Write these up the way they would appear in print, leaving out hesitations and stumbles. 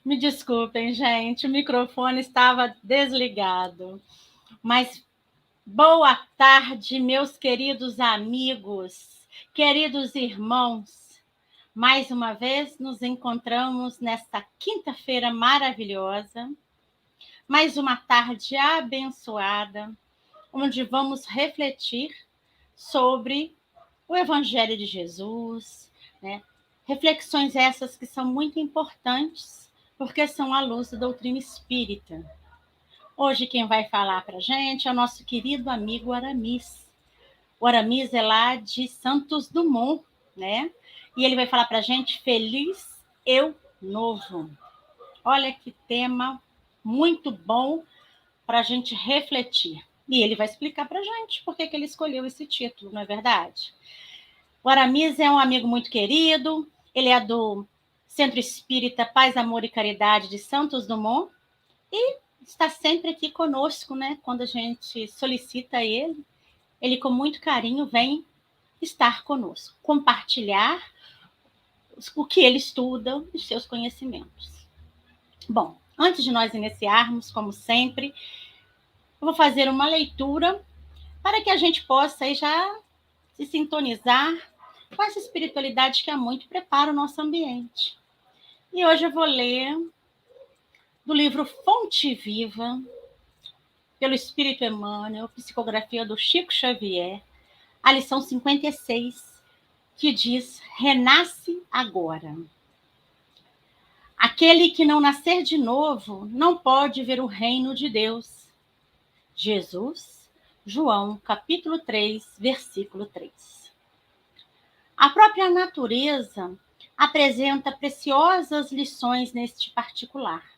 Me desculpem, gente, o microfone estava desligado. Mas boa tarde, meus queridos amigos, queridos irmãos. Mais uma vez nos encontramos nesta quinta-feira maravilhosa, mais uma tarde abençoada, onde vamos refletir sobre o Evangelho de Jesus, né? Reflexões essas que são muito importantes, porque são à luz da doutrina espírita. Hoje quem vai falar para a gente é o nosso querido amigo Aramis. O Aramis é lá de Santos Dumont, né? E ele vai falar para a gente Feliz Eu Novo. Olha que tema muito bom para a gente refletir. E ele vai explicar para a gente por que ele escolheu esse título, não é verdade? O Aramis é um amigo muito querido, ele é do Centro Espírita Paz, Amor e Caridade de Santos Dumont e está sempre aqui conosco, né? Quando a gente solicita ele com muito carinho vem estar conosco, compartilhar o que ele estuda, os seus conhecimentos. Bom, antes de nós iniciarmos, como sempre, eu vou fazer uma leitura para que a gente possa aí já se sintonizar com essa espiritualidade que há muito prepara o nosso ambiente. E hoje eu vou ler do livro Fonte Viva, pelo Espírito Emmanuel, psicografia do Chico Xavier, a lição 56, que diz: renasce agora. Aquele que não nascer de novo não pode ver o reino de Deus. Jesus, João, capítulo 3, versículo 3. A própria natureza apresenta preciosas lições neste particular.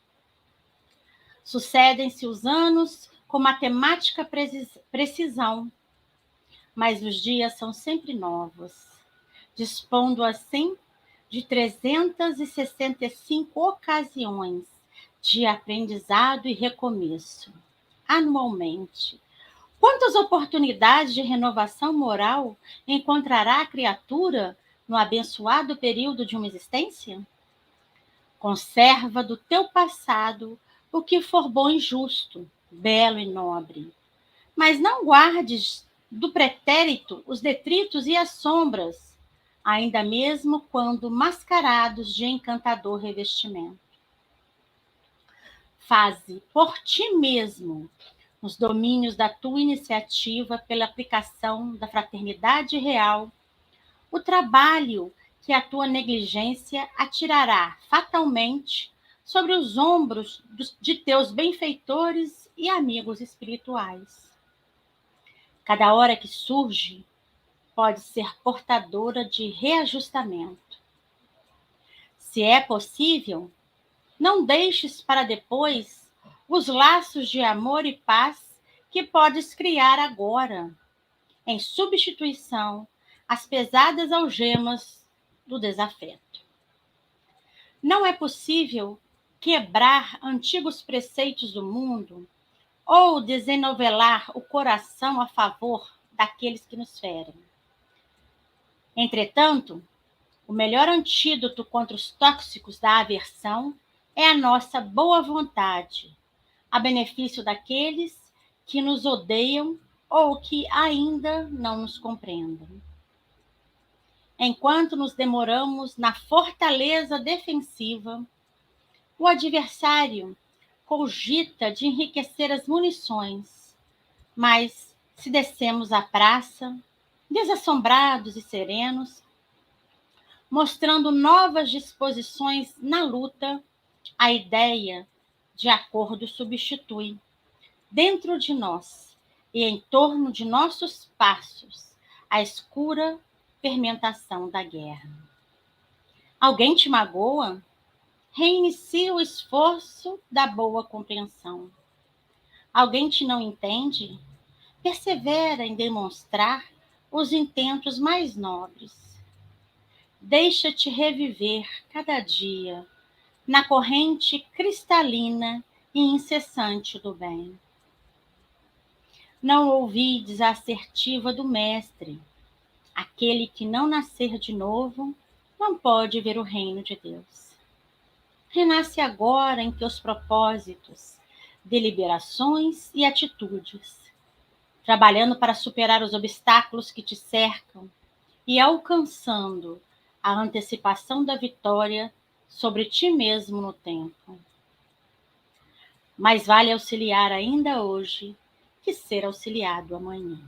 Sucedem-se os anos com matemática precisão, mas os dias são sempre novos, dispondo assim de 365 ocasiões de aprendizado e recomeço, anualmente. Quantas oportunidades de renovação moral encontrará a criatura no abençoado período de uma existência? Conserva do teu passado o que for bom e justo, belo e nobre, mas não guardes do pretérito os detritos e as sombras, ainda mesmo quando mascarados de encantador revestimento. Faze por ti mesmo, nos domínios da tua iniciativa pela aplicação da fraternidade real, o trabalho que a tua negligência atirará fatalmente sobre os ombros de teus benfeitores e amigos espirituais. Cada hora que surge pode ser portadora de reajustamento. Se é possível, não deixes para depois os laços de amor e paz que podes criar agora, em substituição às pesadas algemas do desafeto. Não é possível quebrar antigos preceitos do mundo ou desenovelar o coração a favor daqueles que nos ferem. Entretanto, o melhor antídoto contra os tóxicos da aversão é a nossa boa vontade, a benefício daqueles que nos odeiam ou que ainda não nos compreendem. Enquanto nos demoramos na fortaleza defensiva, o adversário cogita de enriquecer as munições, mas se descemos à praça, desassombrados e serenos, mostrando novas disposições na luta, a ideia de acordo substitui, dentro de nós e em torno de nossos passos, a escura fermentação da guerra. Alguém te magoa? Reinicia o esforço da boa compreensão. Alguém te não entende? Persevera em demonstrar os intentos mais nobres. Deixa-te reviver cada dia na corrente cristalina e incessante do bem. Não ouvides a assertiva do Mestre. Aquele que não nascer de novo não pode ver o reino de Deus. renasce agora em teus propósitos, deliberações e atitudes, trabalhando para superar os obstáculos que te cercam e alcançando a antecipação da vitória sobre ti mesmo no tempo. Mais vale auxiliar ainda hoje que ser auxiliado amanhã.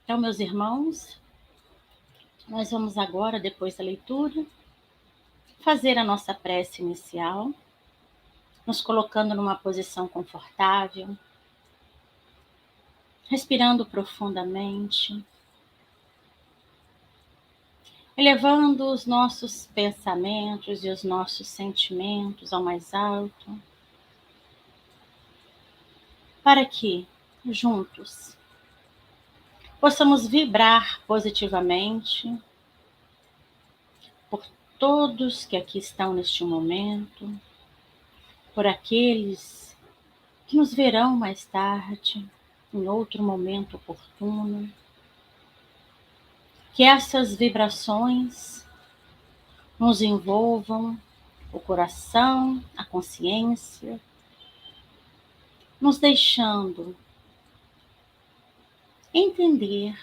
Então, meus irmãos, nós vamos agora, depois da leitura, fazer a nossa prece inicial, nos colocando numa posição confortável, respirando profundamente, elevando os nossos pensamentos e os nossos sentimentos ao mais alto, para que, juntos, possamos vibrar positivamente por todos que aqui estão neste momento, por aqueles que nos verão mais tarde, em outro momento oportuno, que essas vibrações nos envolvam o coração, a consciência, nos deixando entender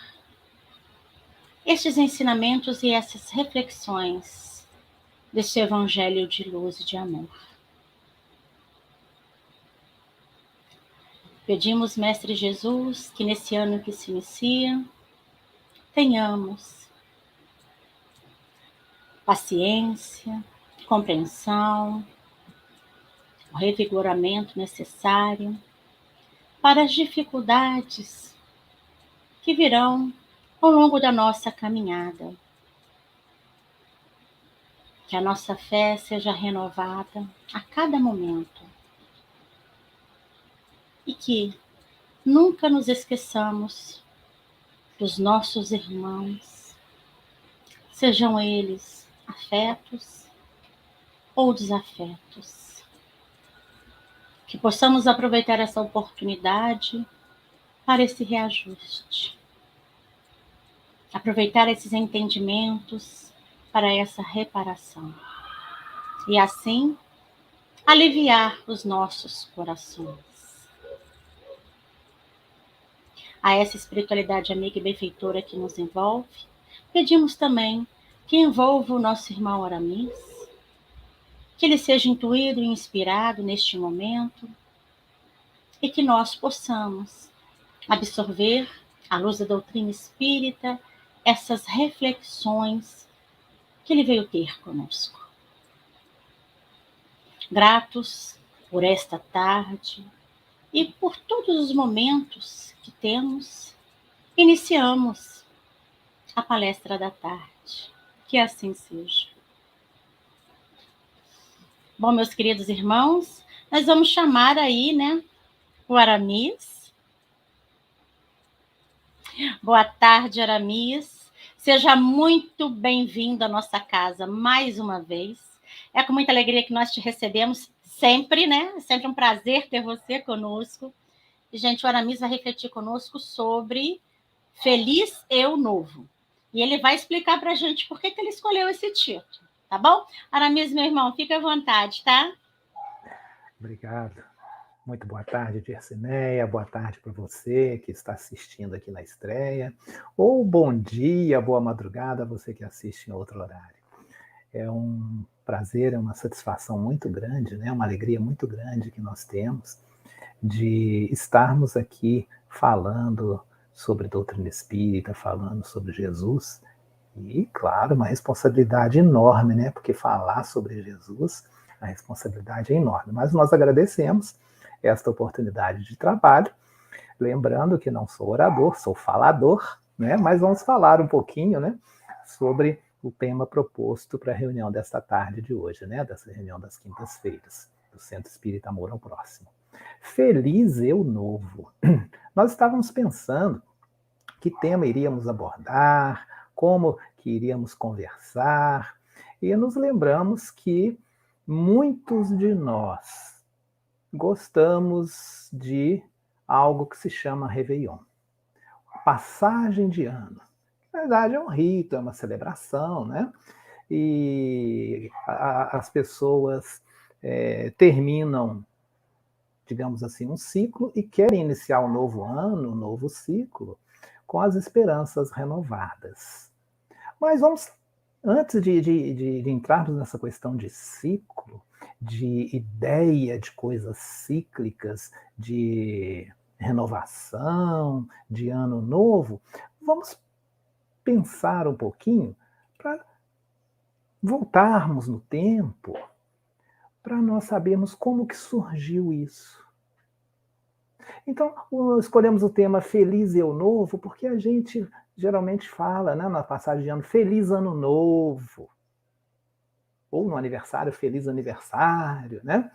estes ensinamentos e essas reflexões deste evangelho de luz e de amor. Pedimos, Mestre Jesus, que nesse ano que se inicia, tenhamos paciência, compreensão, o revigoramento necessário para as dificuldades que virão ao longo da nossa caminhada. Que a nossa fé seja renovada a cada momento e que nunca nos esqueçamos dos nossos irmãos, sejam eles afetos ou desafetos. Que possamos aproveitar essa oportunidade para esse reajuste. Aproveitar esses entendimentos para essa reparação. E assim, aliviar os nossos corações. A essa espiritualidade amiga e benfeitora que nos envolve, pedimos também que envolva o nosso irmão Aramis, que ele seja intuído e inspirado neste momento e que nós possamos absorver, à luz da doutrina espírita, essas reflexões que ele veio ter conosco. Gratos por esta tarde e por todos os momentos que temos, iniciamos a palestra da tarde. Que assim seja. Bom, meus queridos irmãos, nós vamos chamar aí, né, o Aramis. Boa tarde, Aramis. Seja muito bem-vindo à nossa casa mais uma vez. É com muita alegria que nós te recebemos sempre, né? É sempre um prazer ter você conosco. E, gente, o Aramis vai refletir conosco sobre Feliz Eu Novo. E ele vai explicar para a gente por que ele escolheu esse título, tá bom? Aramis, meu irmão, fica à vontade, tá? Obrigado. Muito boa tarde, Dircineia. Boa tarde para você que está assistindo aqui na estreia. Ou bom dia, boa madrugada, você que assiste em outro horário. É um prazer, é uma satisfação muito grande, né? Uma alegria muito grande que nós temos de estarmos aqui falando sobre doutrina espírita, falando sobre Jesus. E, claro, uma responsabilidade enorme, né? Porque falar sobre Jesus, a responsabilidade é enorme. Mas nós agradecemos esta oportunidade de trabalho. Lembrando que não sou orador, sou falador, né? Mas vamos falar um pouquinho, né, sobre o tema proposto para a reunião desta tarde de hoje, né? Dessa reunião das quintas-feiras, do Centro Espírita Amor ao Próximo. Feliz Eu Novo. Nós estávamos pensando que tema iríamos abordar, como que iríamos conversar, e nos lembramos que muitos de nós gostamos de algo que se chama Réveillon. Passagem de ano. Na verdade, é um rito, é uma celebração, né? e as pessoas terminam, digamos assim, um ciclo e querem iniciar um novo ano, um novo ciclo, com as esperanças renovadas. Mas vamos, antes de entrarmos nessa questão de ciclo, de ideia de coisas cíclicas, de renovação, de ano novo, vamos pensar um pouquinho para voltarmos no tempo, para nós sabermos como que surgiu isso. Então, escolhemos o tema Feliz Eu Novo, porque a gente geralmente fala, né, na passagem de ano, Feliz Ano Novo, ou no aniversário, Feliz Aniversário, né?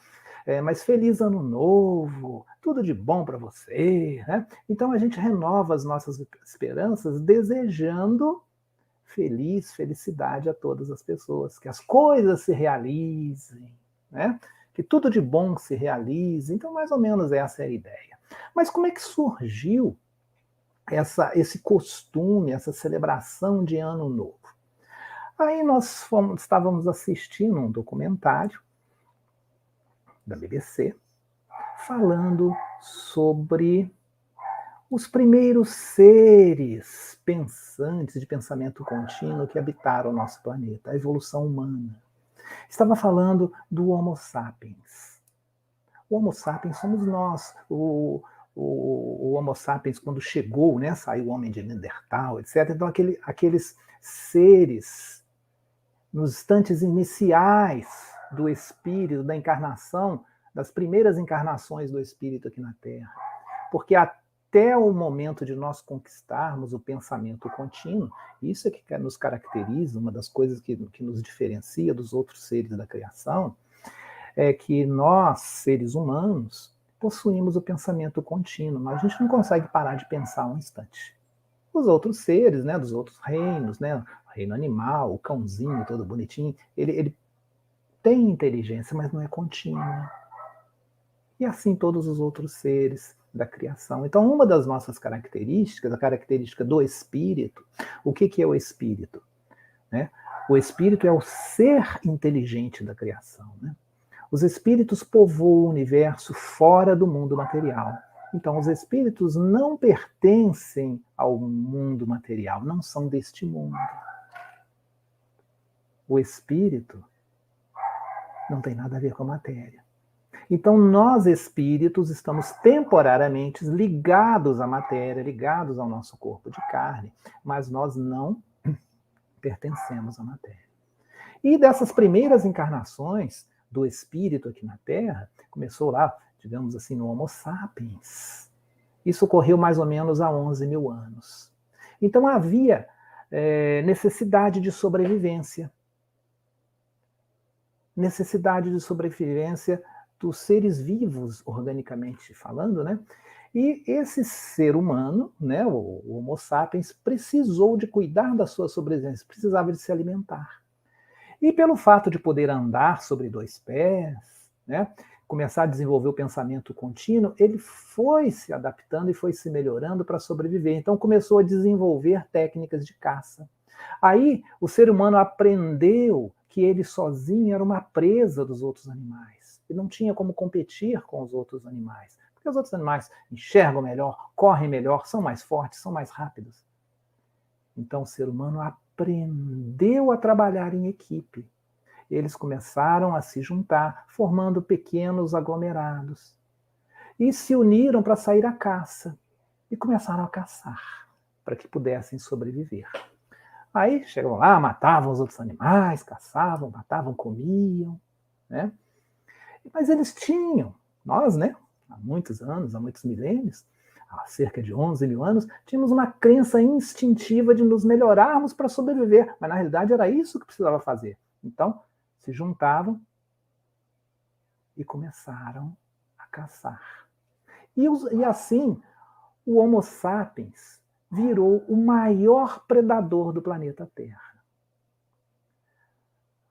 Mas Feliz Ano Novo, tudo de bom para você, né? Então a gente renova as nossas esperanças desejando felicidade a todas as pessoas, que as coisas se realizem, né? Que tudo de bom se realize. Então, mais ou menos essa é a ideia. Mas como é que surgiu esse costume, essa celebração de Ano Novo? Aí nós estávamos assistindo um documentário da BBC falando sobre os primeiros seres pensantes de pensamento contínuo que habitaram o nosso planeta, a evolução humana. Estava falando do Homo sapiens. O Homo sapiens somos nós. O Homo sapiens, quando chegou, né, saiu o homem de Neandertal, etc. Então, aqueles seres, nos instantes iniciais do espírito, da encarnação, das primeiras encarnações do espírito aqui na Terra. Porque até o momento de nós conquistarmos o pensamento contínuo, isso é que nos caracteriza, uma das coisas que nos diferencia dos outros seres da criação, é que nós, seres humanos, possuímos o pensamento contínuo, mas a gente não consegue parar de pensar um instante. Os outros seres, né, dos outros reinos, né, o reino animal, o cãozinho todo bonitinho, ele tem inteligência, mas não é contínua. E assim todos os outros seres da criação. Então, uma das nossas características, a característica do espírito, o que é o espírito? Né? O espírito é o ser inteligente da criação. Né? Os espíritos povoam o universo fora do mundo material. Então, os espíritos não pertencem ao mundo material, não são deste mundo. O espírito não tem nada a ver com a matéria. Então, nós espíritos estamos temporariamente ligados à matéria, ligados ao nosso corpo de carne, mas nós não pertencemos à matéria. E dessas primeiras encarnações do espírito aqui na Terra, começou lá, digamos assim, no Homo sapiens. Isso ocorreu mais ou menos há 11 mil anos. Então, havia necessidade de sobrevivência. Necessidade de sobrevivência dos seres vivos, organicamente falando, né? E esse ser humano, né, o Homo sapiens, precisou de cuidar da sua sobrevivência, precisava de se alimentar. E pelo fato de poder andar sobre dois pés, né, começar a desenvolver o pensamento contínuo, ele foi se adaptando e foi se melhorando para sobreviver. Então começou a desenvolver técnicas de caça. Aí o ser humano aprendeu que ele sozinho era uma presa dos outros animais. E não tinha como competir com os outros animais. Porque os outros animais enxergam melhor, correm melhor, são mais fortes, são mais rápidos. Então o ser humano aprendeu a trabalhar em equipe. Eles começaram a se juntar, formando pequenos aglomerados. E se uniram para sair à caça. E começaram a caçar, para que pudessem sobreviver. Aí chegavam lá, matavam os outros animais, caçavam, matavam, comiam, né? Mas eles tinham, nós, né, há muitos anos, há muitos milênios, há cerca de 11 mil anos, tínhamos uma crença instintiva de nos melhorarmos para sobreviver, mas na realidade era isso que precisava fazer. Então, se juntavam e começaram a caçar. E assim, o Homo sapiens virou o maior predador do planeta Terra.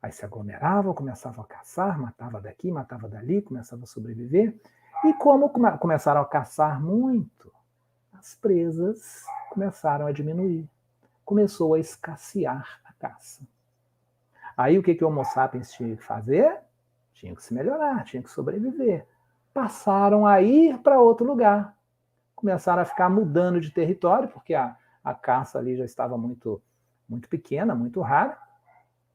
Aí se aglomeravam, começavam a caçar, matava daqui, matava dali, começava a sobreviver. E como começaram a caçar muito, as presas começaram a diminuir. Começou a escassear a caça. Aí o que o Homo sapiens tinha que fazer? Tinha que se melhorar, tinha que sobreviver. Passaram a ir para outro lugar. Começaram a ficar mudando de território, porque a caça ali já estava muito, muito pequena, muito rara.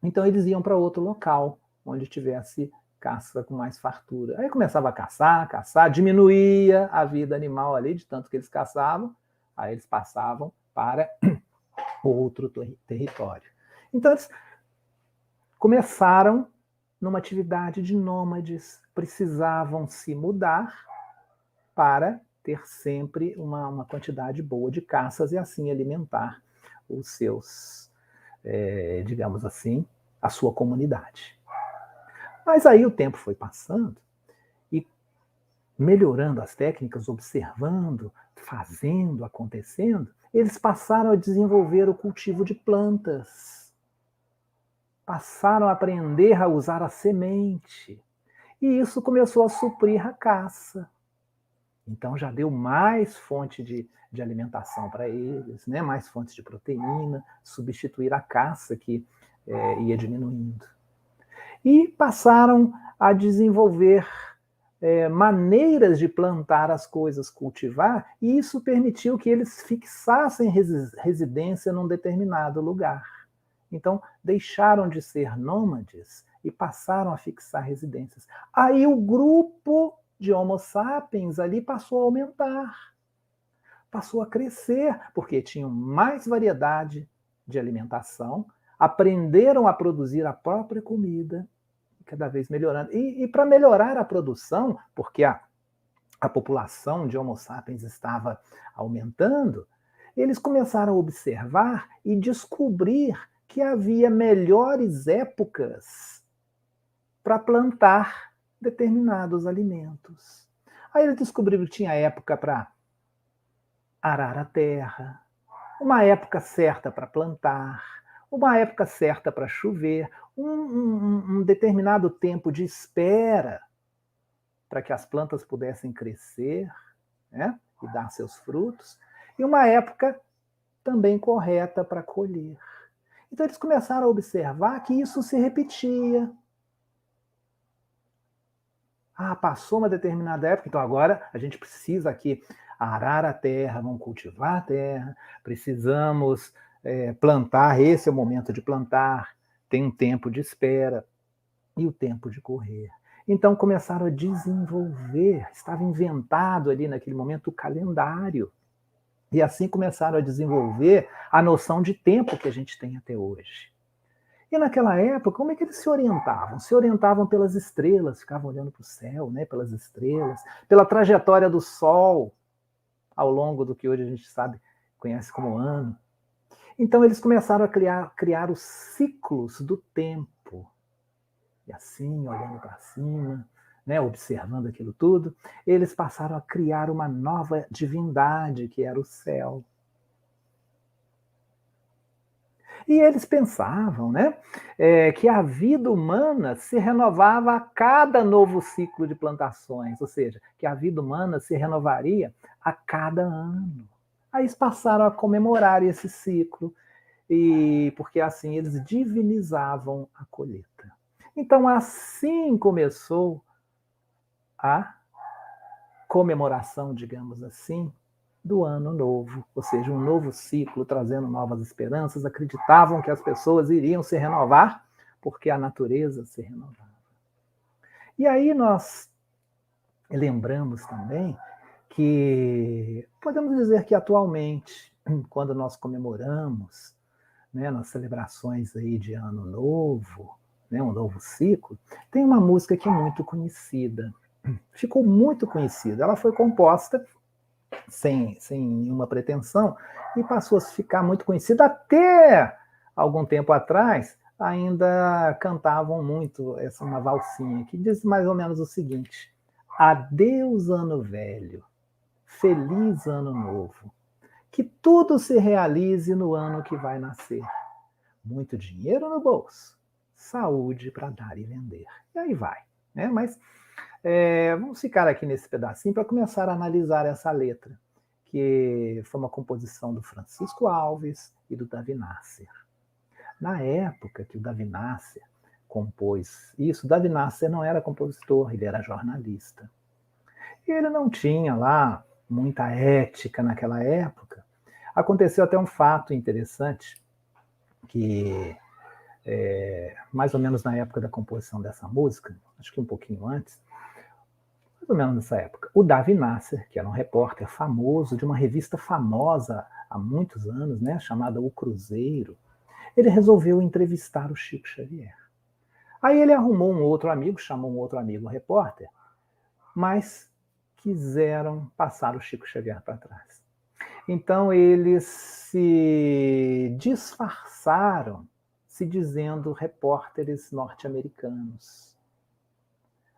Então eles iam para outro local, onde tivesse caça com mais fartura. Aí começava a caçar, diminuía a vida animal ali, de tanto que eles caçavam, aí eles passavam para outro território. Então eles começaram numa atividade de nômades, precisavam se mudar para ter sempre uma quantidade boa de caças e assim alimentar os seus, digamos assim, a sua comunidade. Mas aí o tempo foi passando e melhorando as técnicas, observando, fazendo, acontecendo, eles passaram a desenvolver o cultivo de plantas. Passaram a aprender a usar a semente. E isso começou a suprir a caça. Então já deu mais fonte de alimentação para eles, né? Mais fontes de proteína, substituir a caça que ia diminuindo. E passaram a desenvolver maneiras de plantar as coisas, cultivar, e isso permitiu que eles fixassem residência num determinado lugar. Então, deixaram de ser nômades e passaram a fixar residências. Aí o grupo de Homo sapiens ali passou a aumentar, passou a crescer, porque tinham mais variedade de alimentação, aprenderam a produzir a própria comida, cada vez melhorando. E para melhorar a produção, porque a população de Homo sapiens estava aumentando, eles começaram a observar e descobrir que havia melhores épocas para plantar determinados alimentos. Aí eles descobriram que tinha época para arar a terra, uma época certa para plantar, uma época certa para chover, um determinado tempo de espera para que as plantas pudessem crescer, né, e dar seus frutos, e uma época também correta para colher. Então eles começaram a observar que isso se repetia. Passou uma determinada época, então agora a gente precisa aqui arar a terra, vamos cultivar a terra, precisamos plantar, esse é o momento de plantar, tem um tempo de espera e o tempo de correr. Então começaram a desenvolver, estava inventado ali naquele momento o calendário, e assim começaram a desenvolver a noção de tempo que a gente tem até hoje. E naquela época, como é que eles se orientavam? Se orientavam pelas estrelas, ficavam olhando para o céu, né, pelas estrelas, pela trajetória do Sol ao longo do que hoje a gente sabe, conhece como ano. Então eles começaram a criar os ciclos do tempo. E assim, olhando para cima, né, observando aquilo tudo, eles passaram a criar uma nova divindade, que era o céu. E eles pensavam, né, que a vida humana se renovava a cada novo ciclo de plantações, ou seja, que a vida humana se renovaria a cada ano. Aí eles passaram a comemorar esse ciclo, e porque assim eles divinizavam a colheita. Então assim começou a comemoração, digamos assim, do ano novo, ou seja, um novo ciclo trazendo novas esperanças. Acreditavam que as pessoas iriam se renovar porque a natureza se renovava. E aí nós lembramos também que podemos dizer que atualmente, quando nós comemoramos, né, nas celebrações aí de ano novo, né, um novo ciclo, tem uma música que é muito conhecida, ficou muito conhecida. Ela foi composta sem nenhuma pretensão e passou a ficar muito conhecida. Até algum tempo atrás, ainda cantavam muito uma valsinha que diz mais ou menos o seguinte: adeus ano velho, feliz ano novo, que tudo se realize no ano que vai nascer. Muito dinheiro no bolso, saúde para dar e vender. E aí vai, né? Mas vamos ficar aqui nesse pedacinho para começar a analisar essa letra, que foi uma composição do Francisco Alves e do Davi Nasser. Na época que o Davi Nasser compôs isso, Davi Nasser não era compositor, ele era jornalista. E ele não tinha lá muita ética naquela época. Aconteceu até um fato interessante, que mais ou menos na época da composição dessa música, acho que um pouquinho antes, mais ou menos nessa época, o Davi Nasser, que era um repórter famoso de uma revista famosa há muitos anos, né, chamada O Cruzeiro, ele resolveu entrevistar o Chico Xavier. Aí ele arrumou um outro amigo, chamou um outro amigo, um repórter, mas quiseram passar o Chico Xavier para trás. Então eles se disfarçaram, se dizendo repórteres norte-americanos.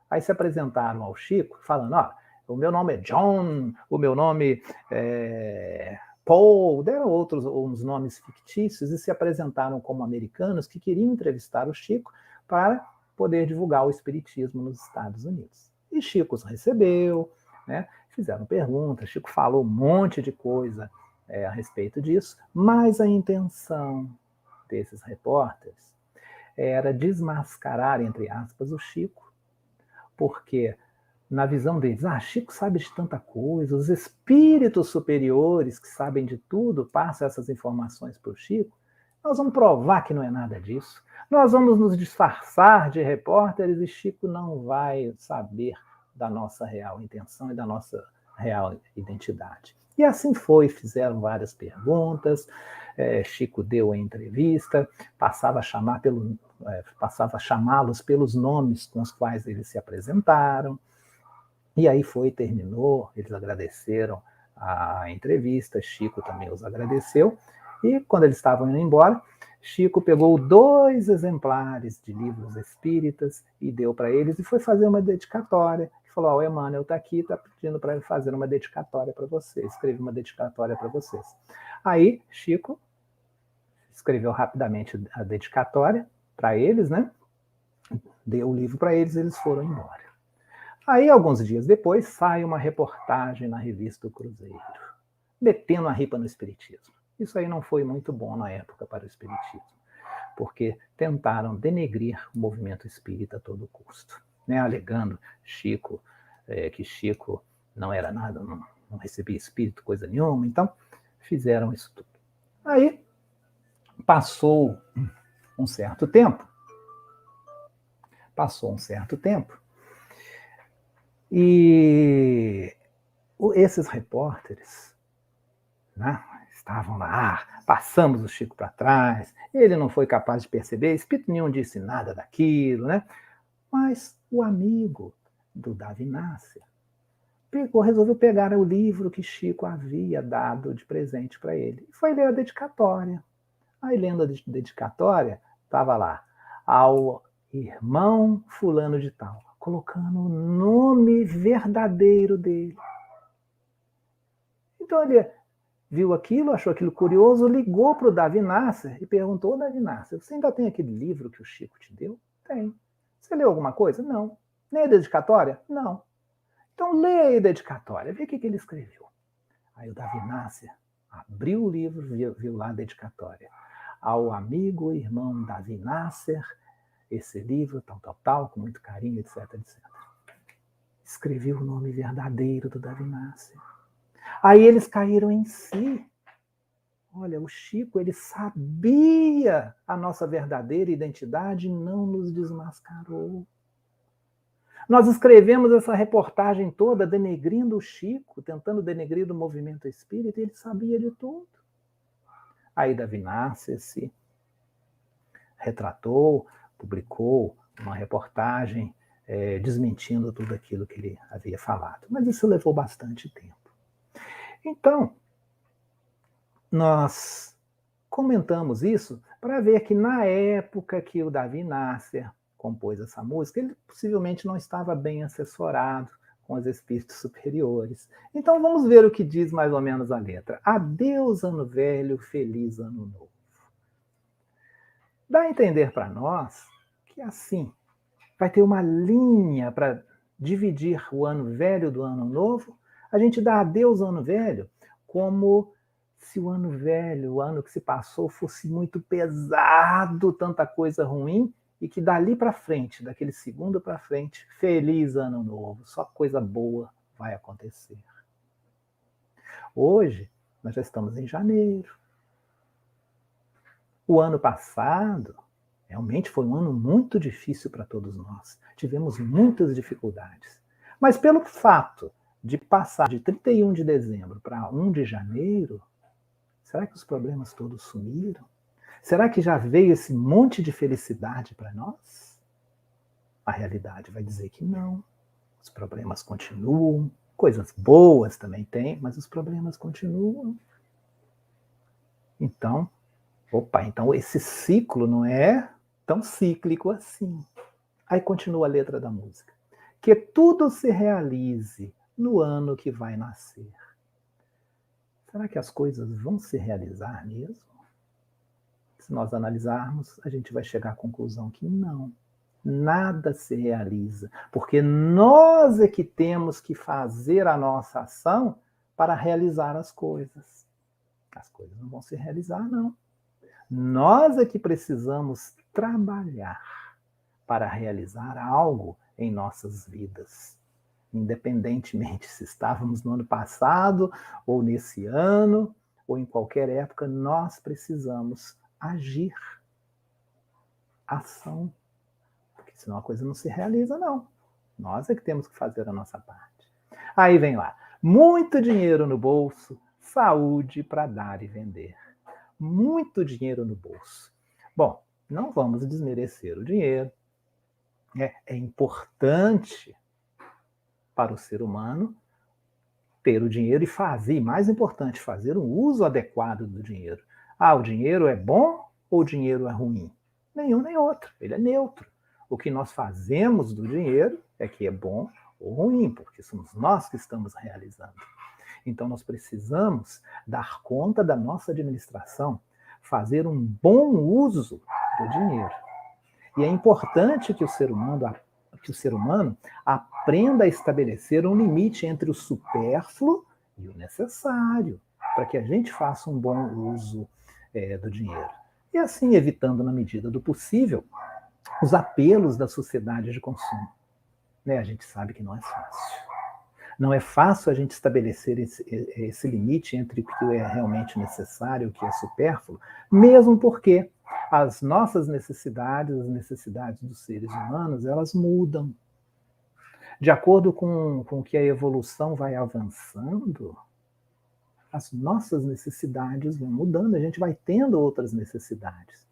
Aí se apresentaram ao Chico, falando, o meu nome é John, o meu nome é Paul, deram uns nomes fictícios e se apresentaram como americanos que queriam entrevistar o Chico para poder divulgar o espiritismo nos Estados Unidos. E Chico os recebeu, né? Fizeram perguntas, Chico falou um monte de coisa a respeito disso, mas a intenção desses repórteres era desmascarar, entre aspas, o Chico, porque na visão deles, Chico sabe de tanta coisa, os espíritos superiores que sabem de tudo passam essas informações para o Chico, nós vamos provar que não é nada disso, nós vamos nos disfarçar de repórteres e Chico não vai saber da nossa real intenção e da nossa real identidade. E assim foi, fizeram várias perguntas, Chico deu a entrevista, passava a chamá-los pelos nomes com os quais eles se apresentaram, e aí terminou, eles agradeceram a entrevista, Chico também os agradeceu, e quando eles estavam indo embora, Chico pegou 2 exemplares de livros espíritas e deu para eles e foi fazer uma dedicatória. Falou, o Emmanuel está aqui, está pedindo para ele fazer uma dedicatória para vocês. Escrevi uma dedicatória para vocês. Aí, Chico escreveu rapidamente a dedicatória para eles, né? Deu o livro para eles e eles foram embora. Aí, alguns dias depois, sai uma reportagem na revista O Cruzeiro, metendo a ripa no espiritismo. Isso aí não foi muito bom na época para o espiritismo, porque tentaram denegrir o movimento espírita a todo custo, né? Alegando que Chico não era nada, não recebia espírito, coisa nenhuma, então fizeram isso tudo. Aí passou um certo tempo, e esses repórteres, né, estavam lá, passamos o Chico para trás, ele não foi capaz de perceber, espírito nenhum disse nada daquilo, né? Mas o amigo do Davi Nasser resolveu pegar o livro que Chico havia dado de presente para ele. E foi ler a dedicatória. Aí, lendo a dedicatória, estava lá, ao irmão fulano de tal, colocando o nome verdadeiro dele. Então ele viu aquilo, achou aquilo curioso, ligou para o Davi Nasser e perguntou, Davi Nasser, você ainda tem aquele livro que o Chico te deu? Tem. Você leu alguma coisa? Não. Nem a dedicatória? Não. Então leia a dedicatória, vê o que ele escreveu. Aí o Davi Nasser abriu o livro, viu lá a dedicatória. Ao amigo e irmão Davi Nasser, esse livro, tal, com muito carinho, etc, etc. Escreveu o nome verdadeiro do Davi Nasser. Aí eles caíram em si. Olha, o Chico, ele sabia a nossa verdadeira identidade e não nos desmascarou. Nós escrevemos essa reportagem toda denegrindo o Chico, tentando denegrir o movimento espírita, e ele sabia de tudo. Aí Davi Nasser se retratou, publicou uma reportagem desmentindo tudo aquilo que ele havia falado. Mas isso levou bastante tempo. Então, nós comentamos isso para ver que na época que o Davi Nasser compôs essa música, ele possivelmente não estava bem assessorado com os espíritos superiores. Então vamos ver o que diz mais ou menos a letra. Adeus, ano velho, feliz ano novo. Dá a entender para nós que assim, vai ter uma linha para dividir o ano velho do ano novo. A gente dá adeus ao ano velho como se o ano velho, o ano que se passou, fosse muito pesado, tanta coisa ruim, e que dali para frente, daquele segundo para frente, feliz ano novo, só coisa boa vai acontecer. Hoje, nós já estamos em janeiro. O ano passado, realmente foi um ano muito difícil para todos nós. Tivemos muitas dificuldades. Mas pelo fato de passar de 31 de dezembro para 1 de janeiro, será que os problemas todos sumiram? Será que já veio esse monte de felicidade para nós? A realidade vai dizer que não. Os problemas continuam, coisas boas também tem, mas os problemas continuam. Então, então esse ciclo não é tão cíclico assim. Aí continua a letra da música. Que tudo se realize no ano que vai nascer. Será que as coisas vão se realizar mesmo? Se nós analisarmos, a gente vai chegar à conclusão que não. Nada se realiza, porque nós é que temos que fazer a nossa ação para realizar as coisas. As coisas não vão se realizar, não. Nós é que precisamos trabalhar para realizar algo em nossas vidas. Independentemente se estávamos no ano passado, ou nesse ano, ou em qualquer época, nós precisamos agir. Ação. Porque senão a coisa não se realiza, não. Nós é que temos que fazer a nossa parte. Aí vem lá. Muito dinheiro no bolso, saúde para dar e vender. Muito dinheiro no bolso. Bom, não vamos desmerecer o dinheiro. É importante para o ser humano ter o dinheiro e fazer, mais importante, fazer um uso adequado do dinheiro. O dinheiro é bom ou o dinheiro é ruim? Nenhum nem outro, ele é neutro. O que nós fazemos do dinheiro é que é bom ou ruim, porque somos nós que estamos realizando. Então nós precisamos dar conta da nossa administração, fazer um bom uso do dinheiro. E é importante que o ser humano aprenda a estabelecer um limite entre o supérfluo e o necessário, para que a gente faça um bom uso do dinheiro. E assim, evitando, na medida do possível, os apelos da sociedade de consumo. A gente sabe que não é fácil. Não é fácil a gente estabelecer esse limite entre o que é realmente necessário e o que é supérfluo, mesmo porque as nossas necessidades, as necessidades dos seres humanos, elas mudam. De acordo com o que a evolução vai avançando, as nossas necessidades vão mudando, a gente vai tendo outras necessidades.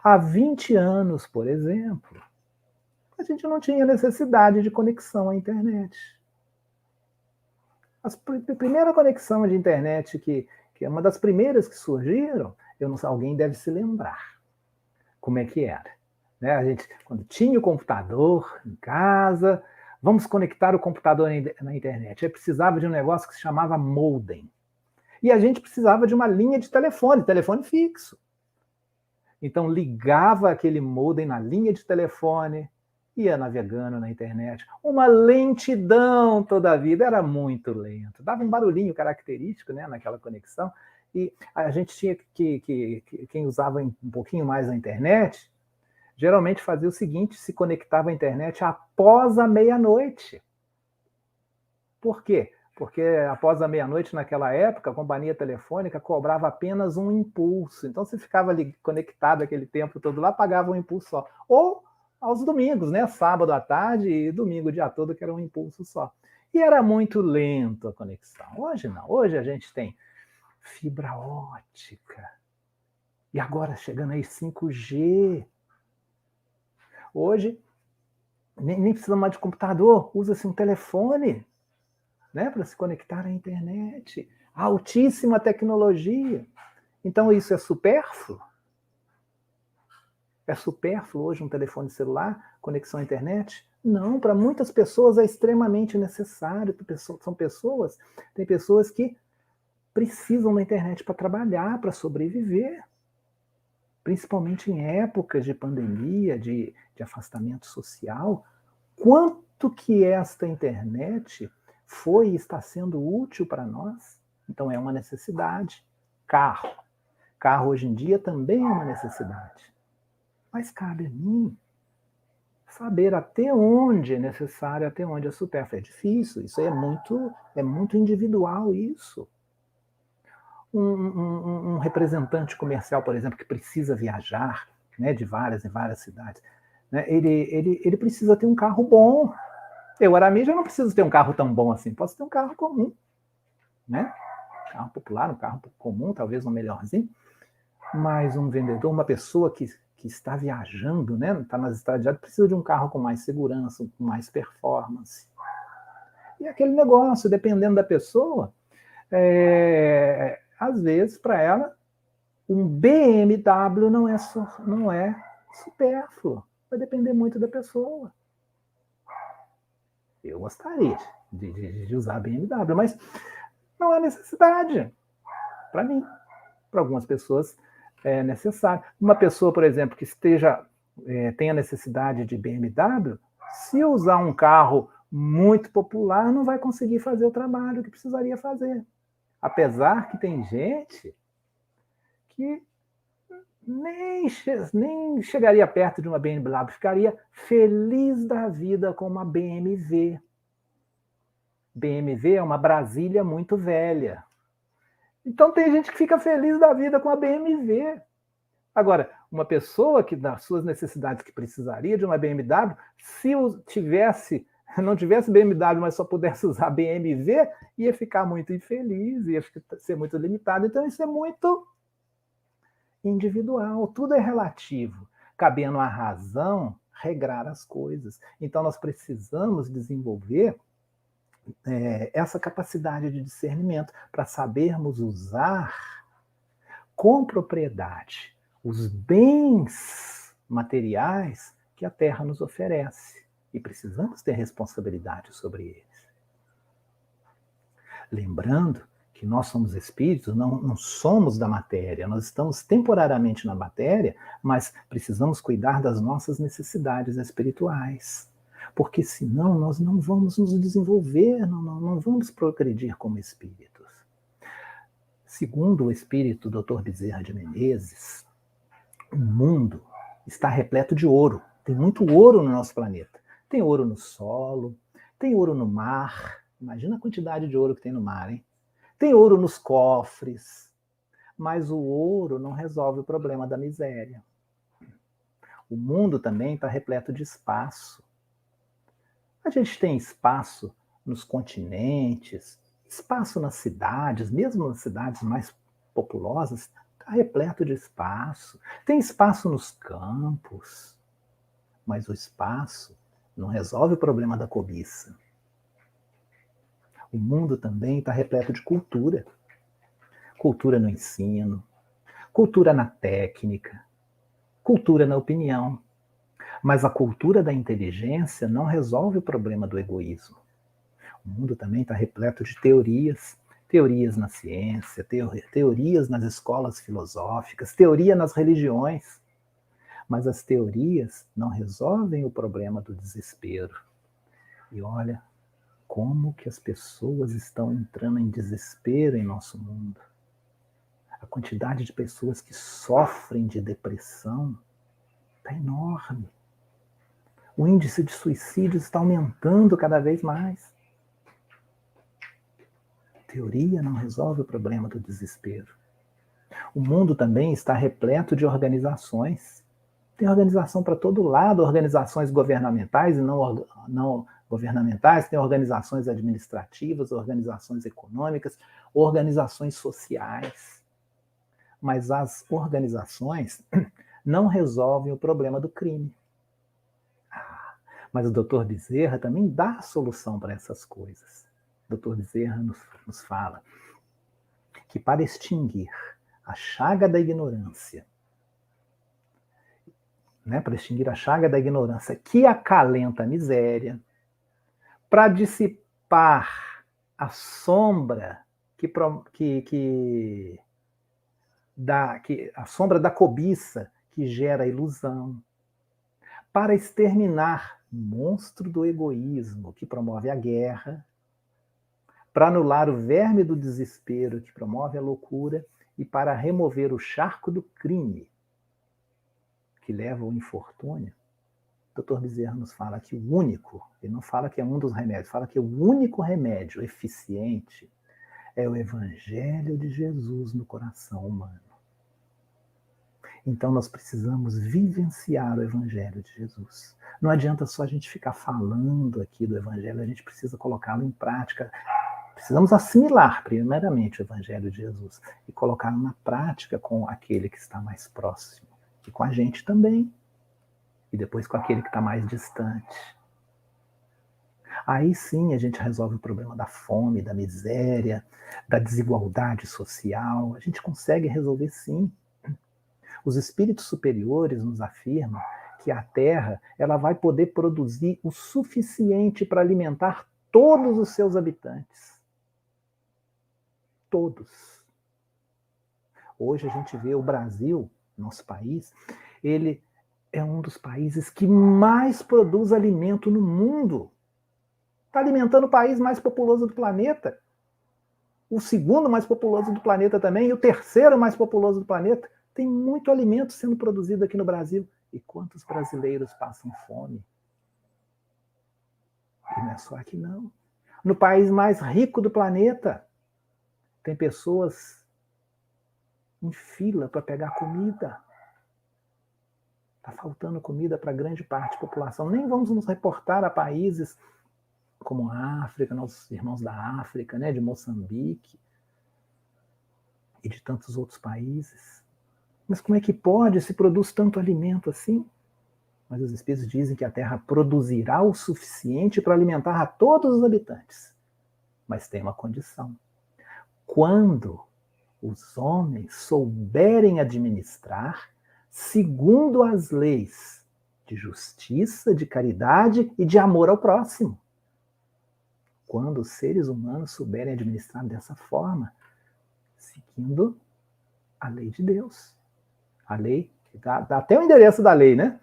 Há 20 anos, por exemplo, a gente não tinha necessidade de conexão à internet. A primeira conexão de internet, que é uma das primeiras que surgiram, eu não sei, alguém deve se lembrar como é que era. A gente, quando tinha o computador em casa, vamos conectar o computador na internet. Aí precisava de um negócio que se chamava modem. E a gente precisava de uma linha de telefone fixo. Então ligava aquele modem na linha de telefone, ia navegando na internet. Uma lentidão toda a vida, era muito lento. Dava um barulhinho característico, naquela conexão. E a gente tinha quem usava um pouquinho mais a internet, geralmente fazia o seguinte, se conectava à internet após a meia-noite. Por quê? Porque após a meia-noite, naquela época, a companhia telefônica cobrava apenas um impulso. Então, você ficava ali conectado aquele tempo todo lá, pagava um impulso só. Ou aos domingos, sábado à tarde e domingo o dia todo, que era um impulso só. E era muito lento a conexão. Hoje não. Hoje a gente tem fibra ótica. E agora chegando aí 5G. Hoje, nem precisa mais de computador, usa-se um telefone, para se conectar à internet. Altíssima tecnologia. Então, isso é supérfluo? É supérfluo hoje um telefone celular, conexão à internet? Não, para muitas pessoas é extremamente necessário. Tem pessoas que precisam da internet para trabalhar, para sobreviver. Principalmente em épocas de pandemia, de afastamento social. Quanto que esta internet foi e está sendo útil para nós? Então é uma necessidade. Carro hoje em dia também é uma necessidade. Mas cabe a mim saber até onde é necessário, até onde é supérfluo. É difícil, isso é muito individual isso. Um representante comercial, por exemplo, que precisa viajar, né, de várias e várias cidades, né, ele precisa ter um carro bom. Eu, Aramis, já não preciso ter um carro tão bom assim, posso ter um carro comum, né? Um carro popular, um carro comum, talvez um melhorzinho, mas um vendedor, uma pessoa que está viajando, né, está nas estradas de viagem, precisa de um carro com mais segurança, com mais performance. E aquele negócio, dependendo da pessoa, às vezes, para ela, um BMW não é supérfluo. Vai depender muito da pessoa. Eu gostaria de usar BMW, mas não há necessidade. Para mim, para algumas pessoas é necessário. Uma pessoa, por exemplo, que tenha necessidade de BMW, se usar um carro muito popular, não vai conseguir fazer o trabalho que precisaria fazer. Apesar que tem gente que nem chegaria perto de uma BMW, ficaria feliz da vida com uma BMW. BMW é uma Brasília muito velha. Então tem gente que fica feliz da vida com a BMW. Agora, uma pessoa que, das suas necessidades, que precisaria de uma BMW, se não tivesse BMW, mas só pudesse usar BMW, ia ficar muito infeliz, ia ser muito limitado. Então isso é muito individual, tudo é relativo, cabendo à razão regrar as coisas. Então nós precisamos desenvolver essa capacidade de discernimento para sabermos usar com propriedade os bens materiais que a Terra nos oferece. E precisamos ter responsabilidade sobre eles. Lembrando que nós somos espíritos, não somos da matéria, nós estamos temporariamente na matéria, mas precisamos cuidar das nossas necessidades espirituais. Porque senão nós não vamos nos desenvolver, não vamos progredir como espíritos. Segundo o espírito Dr. Bezerra de Menezes, o mundo está repleto de ouro. Tem muito ouro no nosso planeta. Tem ouro no solo, tem ouro no mar. Imagina a quantidade de ouro que tem no mar, hein? Tem ouro nos cofres. Mas o ouro não resolve o problema da miséria. O mundo também está repleto de espaço. A gente tem espaço nos continentes, espaço nas cidades, mesmo nas cidades mais populosas, está repleto de espaço. Tem espaço nos campos, mas o espaço não resolve o problema da cobiça. O mundo também está repleto de cultura. Cultura no ensino, cultura na técnica, cultura na opinião. Mas a cultura da inteligência não resolve o problema do egoísmo. O mundo também está repleto de teorias. Teorias na ciência, teorias nas escolas filosóficas, teoria nas religiões. Mas as teorias não resolvem o problema do desespero. E olha como que as pessoas estão entrando em desespero em nosso mundo. A quantidade de pessoas que sofrem de depressão está enorme. O índice de suicídio está aumentando cada vez mais. A teoria não resolve o problema do desespero. O mundo também está repleto de organizações. Tem organização para todo lado, organizações governamentais e não governamentais, tem organizações administrativas, organizações econômicas, organizações sociais. Mas as organizações não resolvem o problema do crime. Mas o Dr. Bezerra também dá a solução para essas coisas. O Dr. Bezerra nos fala que para extinguir a chaga da ignorância, né, para extinguir a chaga da ignorância que acalenta a miséria, para dissipar a sombra a sombra da cobiça que gera ilusão, para exterminar o monstro do egoísmo que promove a guerra, para anular o verme do desespero que promove a loucura e para remover o charco do crime que leva ao infortúnio, o Dr. Bezerra nos fala que o único, ele não fala que é um dos remédios, fala que o único remédio eficiente é o Evangelho de Jesus no coração humano. Então nós precisamos vivenciar o Evangelho de Jesus. Não adianta só a gente ficar falando aqui do Evangelho, a gente precisa colocá-lo em prática. Precisamos assimilar primeiramente o Evangelho de Jesus e colocá-lo na prática com aquele que está mais próximo e com a gente também. E depois com aquele que está mais distante. Aí sim a gente resolve o problema da fome, da miséria, da desigualdade social. A gente consegue resolver sim. Os espíritos superiores nos afirmam que a Terra ela vai poder produzir o suficiente para alimentar todos os seus habitantes. Todos. Hoje a gente vê o Brasil, nosso país, ele é um dos países que mais produz alimento no mundo. Está alimentando o país mais populoso do planeta. O segundo mais populoso do planeta também, e o terceiro mais populoso do planeta. Tem muito alimento sendo produzido aqui no Brasil. E quantos brasileiros passam fome? E não é só aqui, não. No país mais rico do planeta, tem pessoas em fila para pegar comida. Está faltando comida para grande parte da população. Nem vamos nos reportar a países como a África, nossos irmãos da África, né, de Moçambique e de tantos outros países. Mas como é que pode se produz tanto alimento assim? Mas os Espíritos dizem que a Terra produzirá o suficiente para alimentar a todos os habitantes. Mas tem uma condição. Quando os homens souberem administrar segundo as leis de justiça, de caridade e de amor ao próximo. Quando os seres humanos souberem administrar dessa forma, seguindo a lei de Deus. A lei, dá até o endereço da lei, né?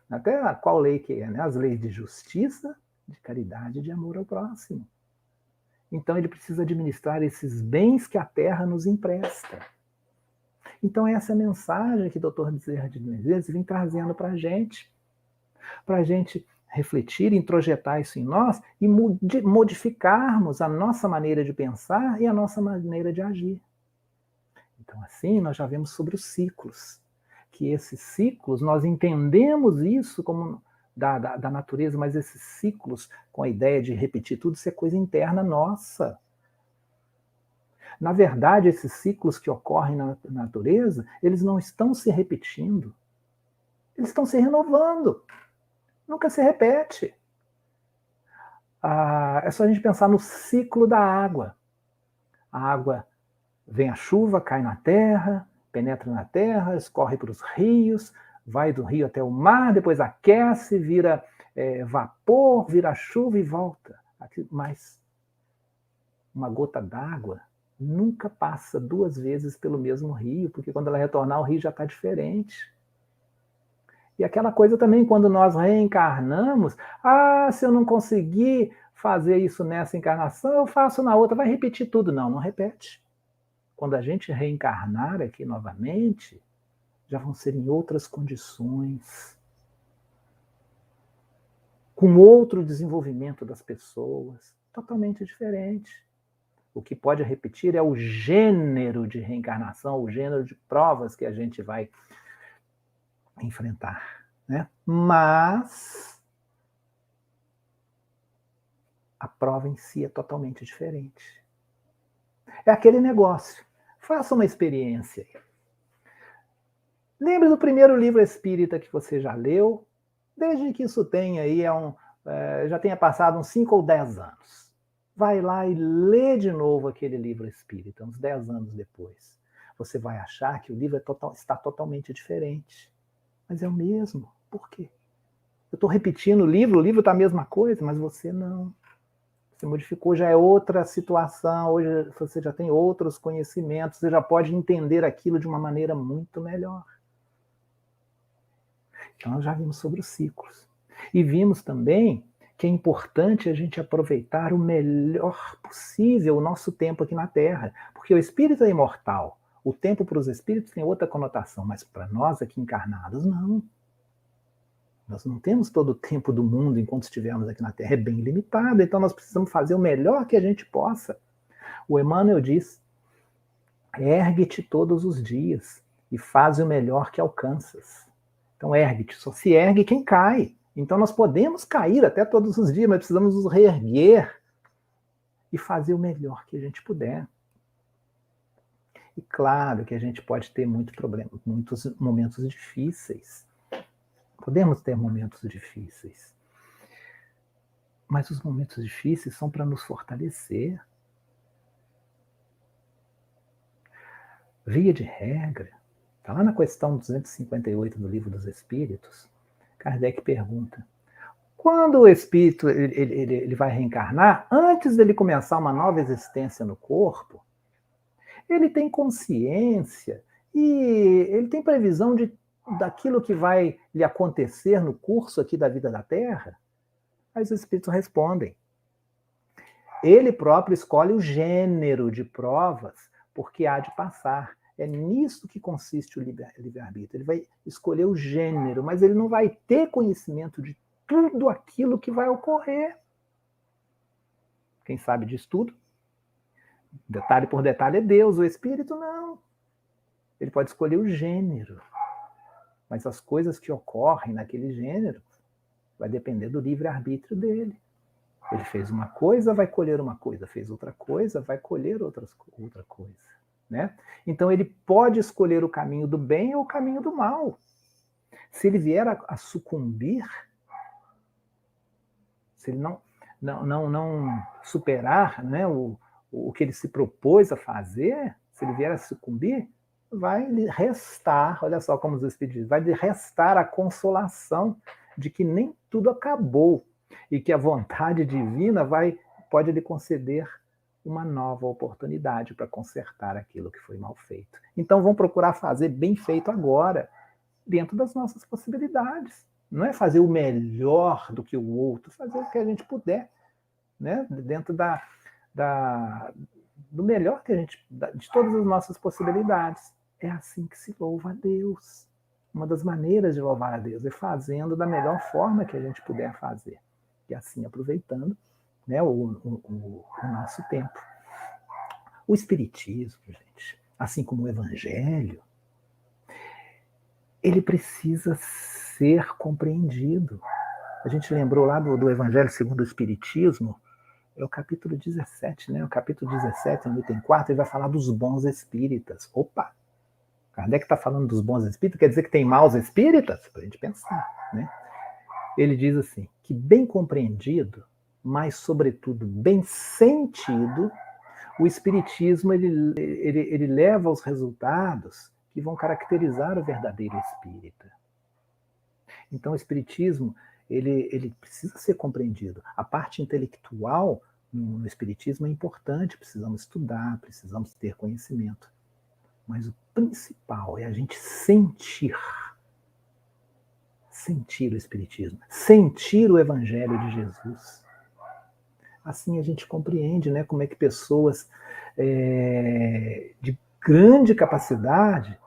Até qual lei que é, né? As leis de justiça, de caridade e de amor ao próximo. Então ele precisa administrar esses bens que a terra nos empresta. Então essa é a mensagem que o Dr. Bezerra de Menezes vem trazendo para a gente refletir, introjetar isso em nós e modificarmos a nossa maneira de pensar e a nossa maneira de agir. Então assim nós já vemos sobre os ciclos, que esses ciclos, nós entendemos isso como da natureza, mas esses ciclos com a ideia de repetir tudo, isso é coisa interna nossa. Na verdade, esses ciclos que ocorrem na natureza, eles não estão se repetindo. Eles estão se renovando. Nunca se repete. É só a gente pensar no ciclo da água. A água vem a chuva, cai na terra, penetra na terra, escorre para os rios, vai do rio até o mar, depois aquece, vira vapor, vira chuva e volta. Mas uma gota d'água nunca passa 2 vezes pelo mesmo rio, porque quando ela retornar, o rio já está diferente. E aquela coisa também, quando nós reencarnamos, se eu não conseguir fazer isso nessa encarnação, eu faço na outra, vai repetir tudo. Não, não repete. Quando a gente reencarnar aqui novamente, já vão ser em outras condições, com outro desenvolvimento das pessoas, totalmente diferente. O que pode repetir é o gênero de reencarnação, o gênero de provas que a gente vai enfrentar, né? Mas a prova em si é totalmente diferente. É aquele negócio. Faça uma experiência. Lembre do primeiro livro espírita que você já leu, desde que isso tenha aí, já tenha passado uns 5 ou 10 anos. Vai lá e lê de novo aquele livro espírita, uns 10 anos depois. Você vai achar que o livro está totalmente diferente. Mas é o mesmo. Por quê? Eu estou repetindo o livro está a mesma coisa, mas você não. Você modificou, já é outra situação, hoje você já tem outros conhecimentos, você já pode entender aquilo de uma maneira muito melhor. Então nós já vimos sobre os ciclos. E vimos também que é importante a gente aproveitar o melhor possível o nosso tempo aqui na Terra, porque o espírito é imortal. O tempo para os espíritos tem outra conotação, mas para nós aqui encarnados, não. Nós não temos todo o tempo do mundo enquanto estivermos aqui na Terra, é bem limitado, então nós precisamos fazer o melhor que a gente possa. O Emmanuel diz: ergue-te todos os dias e faz o melhor que alcanças. Então ergue-te, só se ergue quem cai. Então nós podemos cair até todos os dias, mas precisamos nos reerguer e fazer o melhor que a gente puder. E claro que a gente pode ter muitos momentos difíceis. Podemos ter momentos difíceis. Mas os momentos difíceis são para nos fortalecer. Via de regra, está lá na questão 258 do Livro dos Espíritos, Kardec pergunta: quando o espírito ele vai reencarnar, antes dele começar uma nova existência no corpo, ele tem consciência e ele tem previsão daquilo que vai lhe acontecer no curso aqui da vida da Terra? Aí os espíritos respondem: ele próprio escolhe o gênero de provas porque há de passar. É nisso que consiste o livre-arbítrio. Ele vai escolher o gênero, mas ele não vai ter conhecimento de tudo aquilo que vai ocorrer. Quem sabe disso tudo, detalhe por detalhe, é Deus. O espírito não. Ele pode escolher o gênero, mas as coisas que ocorrem naquele gênero vai depender do livre-arbítrio dele. Ele fez uma coisa, vai colher uma coisa. Fez outra coisa, vai colher outra coisa. Né? Então ele pode escolher o caminho do bem ou o caminho do mal. Se ele vier a sucumbir, se ele não superar, né, o que ele se propôs a fazer, se ele vier a sucumbir, vai lhe restar, olha só como os Espíritos dizem, vai lhe restar a consolação de que nem tudo acabou e que a vontade divina pode lhe conceder uma nova oportunidade para consertar aquilo que foi mal feito. Então vamos procurar fazer bem feito agora, dentro das nossas possibilidades. Não é fazer o melhor do que o outro, fazer o que a gente puder, né? Dentro do melhor que a gente, de todas as nossas possibilidades. É assim que se louva a Deus. Uma das maneiras de louvar a Deus é fazendo da melhor forma que a gente puder fazer. E assim aproveitando, né, o nosso tempo. O Espiritismo, gente, assim como o Evangelho, ele precisa ser compreendido. A gente lembrou lá do Evangelho segundo o Espiritismo, é o capítulo 17, né? O capítulo 17, no item 4, ele vai falar dos bons espíritas. Opa! Kardec está falando dos bons espíritas, quer dizer que tem maus espíritas? Para a gente pensar, né? Ele diz assim, que bem compreendido, mas, sobretudo, bem sentido, o Espiritismo ele leva aos resultados que vão caracterizar o verdadeiro espírita. Então, o Espiritismo ele precisa ser compreendido. A parte intelectual no Espiritismo é importante, precisamos estudar, precisamos ter conhecimento. Mas o principal é a gente sentir o Espiritismo, sentir o Evangelho de Jesus. Assim a gente compreende, né, como é que pessoas de grande capacidade,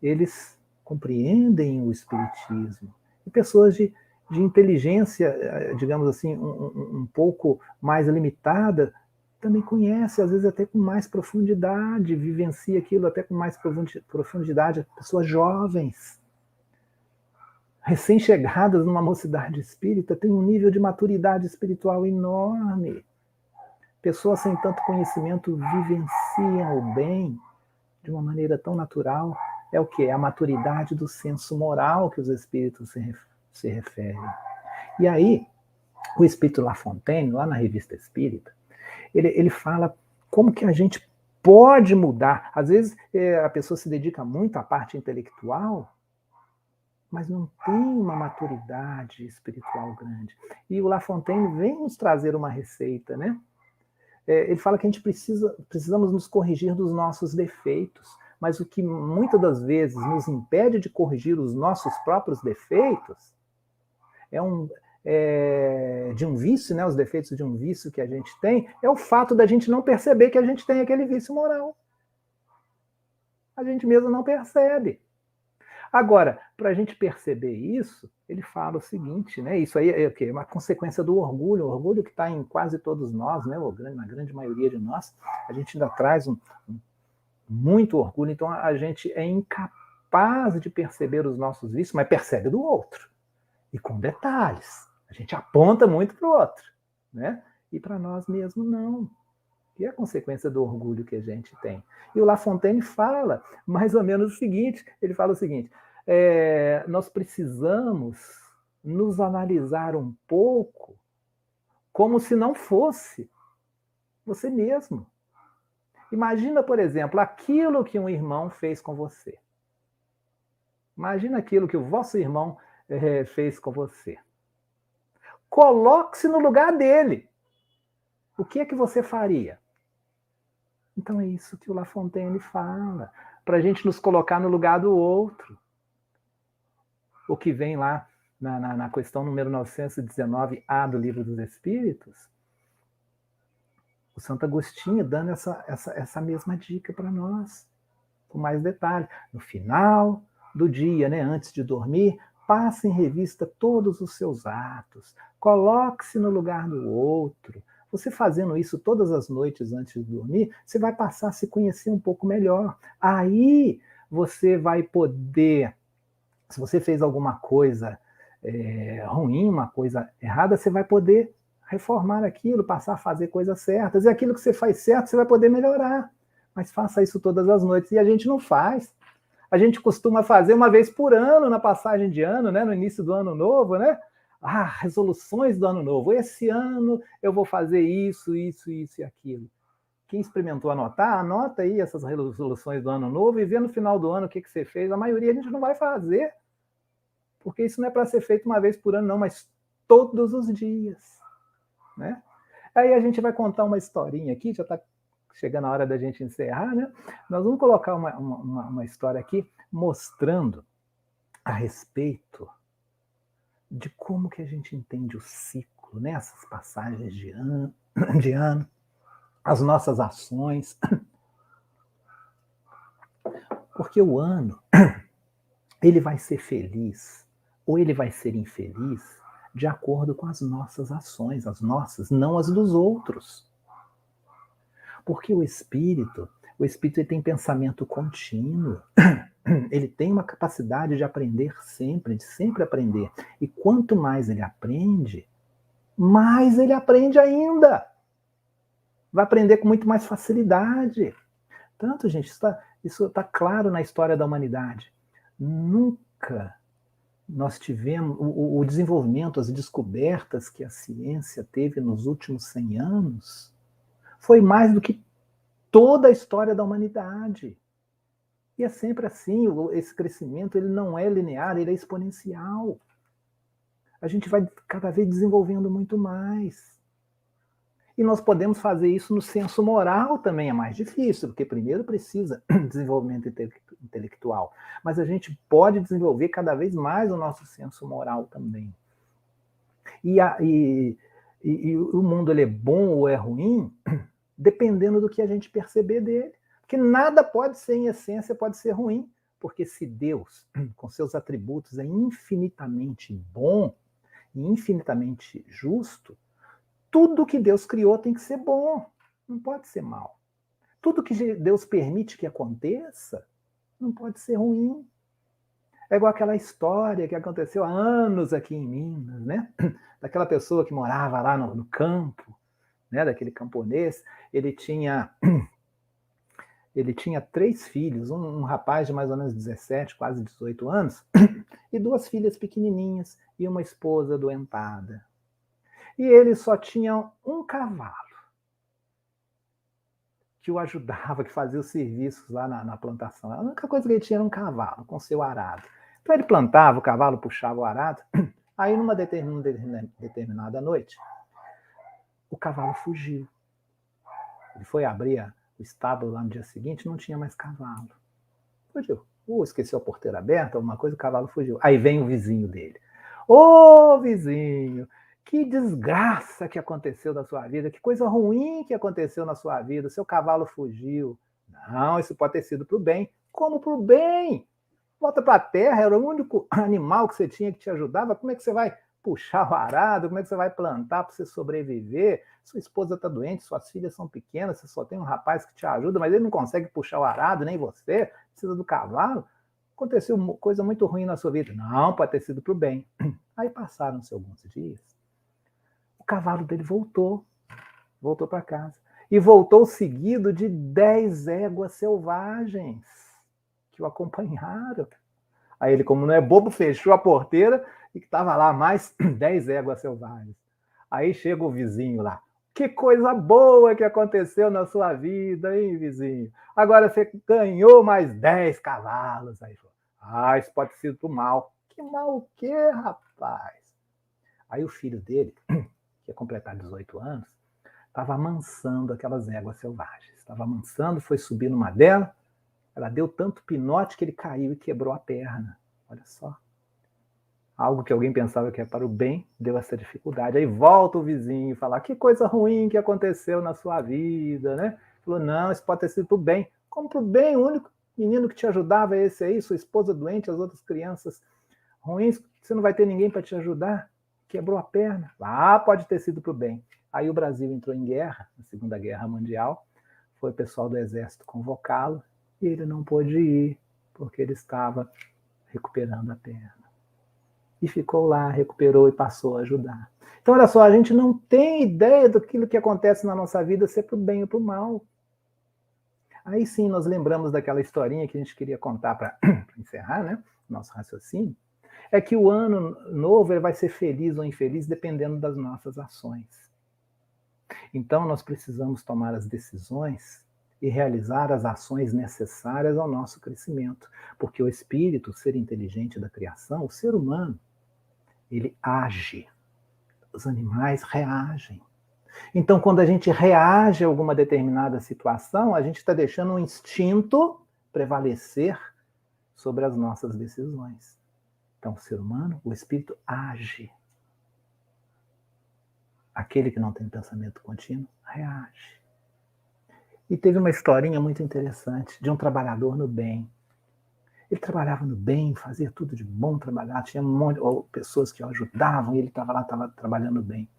eles compreendem o Espiritismo. E pessoas de inteligência, digamos assim, um pouco mais limitada, também conhece, às vezes até com mais profundidade, vivencia aquilo até com mais profundidade. Pessoas jovens, recém-chegadas numa mocidade espírita, têm um nível de maturidade espiritual enorme. Pessoas sem tanto conhecimento vivenciam o bem de uma maneira tão natural. É o que? É a maturidade do senso moral que os espíritos se referem. E aí, o espírito La Fontaine, lá na Revista Espírita, ele fala como que a gente pode mudar. Às vezes a pessoa se dedica muito à parte intelectual, mas não tem uma maturidade espiritual grande. E o La Fontaine vem nos trazer uma receita, né? Ele fala que a gente precisamos nos corrigir dos nossos defeitos, mas o que muitas das vezes nos impede de corrigir os nossos próprios defeitos de um vício, né? Os defeitos de um vício que a gente tem, é o fato da gente não perceber que a gente tem aquele vício moral. A gente mesmo não percebe. Agora, para a gente perceber isso, ele fala o seguinte, né? Isso aí é o quê? Uma consequência do orgulho, o orgulho que está em quase todos nós, né? Na grande maioria de nós, a gente ainda traz muito orgulho, então a gente é incapaz de perceber os nossos vícios, mas percebe do outro, e com detalhes. A gente aponta muito para o outro, né? E para nós mesmos não. E é a consequência do orgulho que a gente tem. E o La Fontaine fala mais ou menos o seguinte, ele fala o seguinte, nós precisamos nos analisar um pouco como se não fosse você mesmo. Imagina, por exemplo, aquilo que um irmão fez com você. Imagina aquilo que o vosso irmão fez com você. Coloque-se no lugar dele. O que é que você faria? Então é isso que o La Fontaine fala, para a gente nos colocar no lugar do outro. O que vem lá na questão número 919A do Livro dos Espíritos, o Santo Agostinho dando essa mesma dica para nós, com mais detalhe. No final do dia, né, antes de dormir, passe em revista todos os seus atos, coloque-se no lugar do outro. Você fazendo isso todas as noites antes de dormir, você vai passar a se conhecer um pouco melhor. Aí você vai poder, se você fez alguma coisa ruim, uma coisa errada, você vai poder reformar aquilo, passar a fazer coisas certas. E aquilo que você faz certo, você vai poder melhorar. Mas faça isso todas as noites. E a gente não faz. A gente costuma fazer uma vez por ano, na passagem de ano, né? No início do ano novo, né? Resoluções do ano novo. Esse ano eu vou fazer isso, isso, isso e aquilo. Quem experimentou anotar, anota aí essas resoluções do ano novo e vê no final do ano o que você fez. A maioria a gente não vai fazer, porque isso não é para ser feito uma vez por ano, não, mas todos os dias, né? Aí a gente vai contar uma historinha aqui, já está chegando a hora da gente encerrar, né? Nós vamos colocar uma história aqui mostrando a respeito de como que a gente entende o ciclo, né? Essas passagens de ano, as nossas ações. Porque o ano, ele vai ser feliz ou ele vai ser infeliz de acordo com as nossas ações, as nossas, não as dos outros. Porque o espírito ele tem pensamento contínuo. Ele tem uma capacidade de aprender sempre, de sempre aprender. E quanto mais ele aprende ainda. Vai aprender com muito mais facilidade. Tanto, gente, isso está claro na história da humanidade. Nunca nós tivemos o desenvolvimento, as descobertas que a ciência teve nos últimos 100 anos foi mais do que toda a história da humanidade. E é sempre assim, esse crescimento ele não é linear, ele é exponencial. A gente vai cada vez desenvolvendo muito mais. E nós podemos fazer isso no senso moral também, é mais difícil, porque primeiro precisa desenvolvimento intelectual. Mas a gente pode desenvolver cada vez mais o nosso senso moral também. E o mundo ele é bom ou é ruim, dependendo do que a gente perceber dele. Porque nada pode ser, em essência, pode ser ruim. Porque se Deus, com seus atributos, é infinitamente bom e infinitamente justo, tudo que Deus criou tem que ser bom, não pode ser mal. Tudo que Deus permite que aconteça não pode ser ruim. É igual aquela história que aconteceu há anos aqui em Minas, né? Daquela pessoa que morava lá no campo, né? Daquele camponês. Ele tinha 3 filhos, um rapaz de mais ou menos 17, quase 18 anos, e 2 filhas pequenininhas e uma esposa adoentada. E ele só tinha um cavalo que o ajudava, que fazia os serviços lá na plantação. A única coisa que ele tinha era um cavalo com seu arado. Então ele plantava, o cavalo puxava o arado. Aí numa determinada noite, o cavalo fugiu. Ele foi abrir o estábulo lá no dia seguinte, não tinha mais cavalo. Fugiu. Esqueceu a porteira aberta, alguma coisa, o cavalo fugiu. Aí vem o vizinho dele. Ô, vizinho, que desgraça que aconteceu na sua vida, que coisa ruim que aconteceu na sua vida, seu cavalo fugiu. Não, isso pode ter sido para o bem. Como para o bem? Volta para a terra, era o único animal que você tinha que te ajudava. Como é que você vai puxar o arado? Como é que você vai plantar para você sobreviver? Sua esposa está doente, suas filhas são pequenas, você só tem um rapaz que te ajuda, mas ele não consegue puxar o arado, nem você, precisa do cavalo. Aconteceu coisa muito ruim na sua vida. Não, pode ter sido para o bem. Aí passaram-se alguns dias, o cavalo dele voltou para casa. E voltou seguido de 10 éguas selvagens que o acompanharam. Aí ele, como não é bobo, fechou a porteira e estava lá mais 10 éguas selvagens. Aí chega o vizinho lá. Que coisa boa que aconteceu na sua vida, hein, vizinho? Agora você ganhou mais 10 cavalos. Aí falou, isso pode ter sido pro mal. Que mal o quê, rapaz? Aí o filho dele, que ia completar 18 anos, estava amansando aquelas éguas selvagens. Estava amansando, foi subir numa delas, ela deu tanto pinote que ele caiu e quebrou a perna. Olha só. Algo que alguém pensava que era para o bem, deu essa dificuldade. Aí volta o vizinho e fala, que coisa ruim que aconteceu na sua vida, né? Falou, não, isso pode ter sido para o bem. Como para o bem? O único menino que te ajudava é esse aí, sua esposa doente, as outras crianças ruins, você não vai ter ninguém para te ajudar? Quebrou a perna. Pode ter sido para o bem. Aí o Brasil entrou em guerra, na Segunda Guerra Mundial, foi o pessoal do Exército convocá-lo, e ele não pôde ir, porque ele estava recuperando a perna. E ficou lá, recuperou e passou a ajudar. Então, olha só, a gente não tem ideia daquilo que acontece na nossa vida ser para o bem ou para o mal. Aí sim, nós lembramos daquela historinha que a gente queria contar para encerrar, né? Nosso raciocínio. É que o ano novo ele vai ser feliz ou infeliz dependendo das nossas ações. Então, nós precisamos tomar as decisões e realizar as ações necessárias ao nosso crescimento. Porque o espírito, o ser inteligente da criação, o ser humano, ele age. Os animais reagem. Então, quando a gente reage a alguma determinada situação, a gente está deixando um instinto prevalecer sobre as nossas decisões. Então, o ser humano, o espírito, age. Aquele que não tem pensamento contínuo, reage. E teve uma historinha muito interessante de um trabalhador no bem. Ele trabalhava no bem, fazia tudo de bom trabalhar, tinha um monte de pessoas que o ajudavam, e ele estava lá, estava trabalhando bem.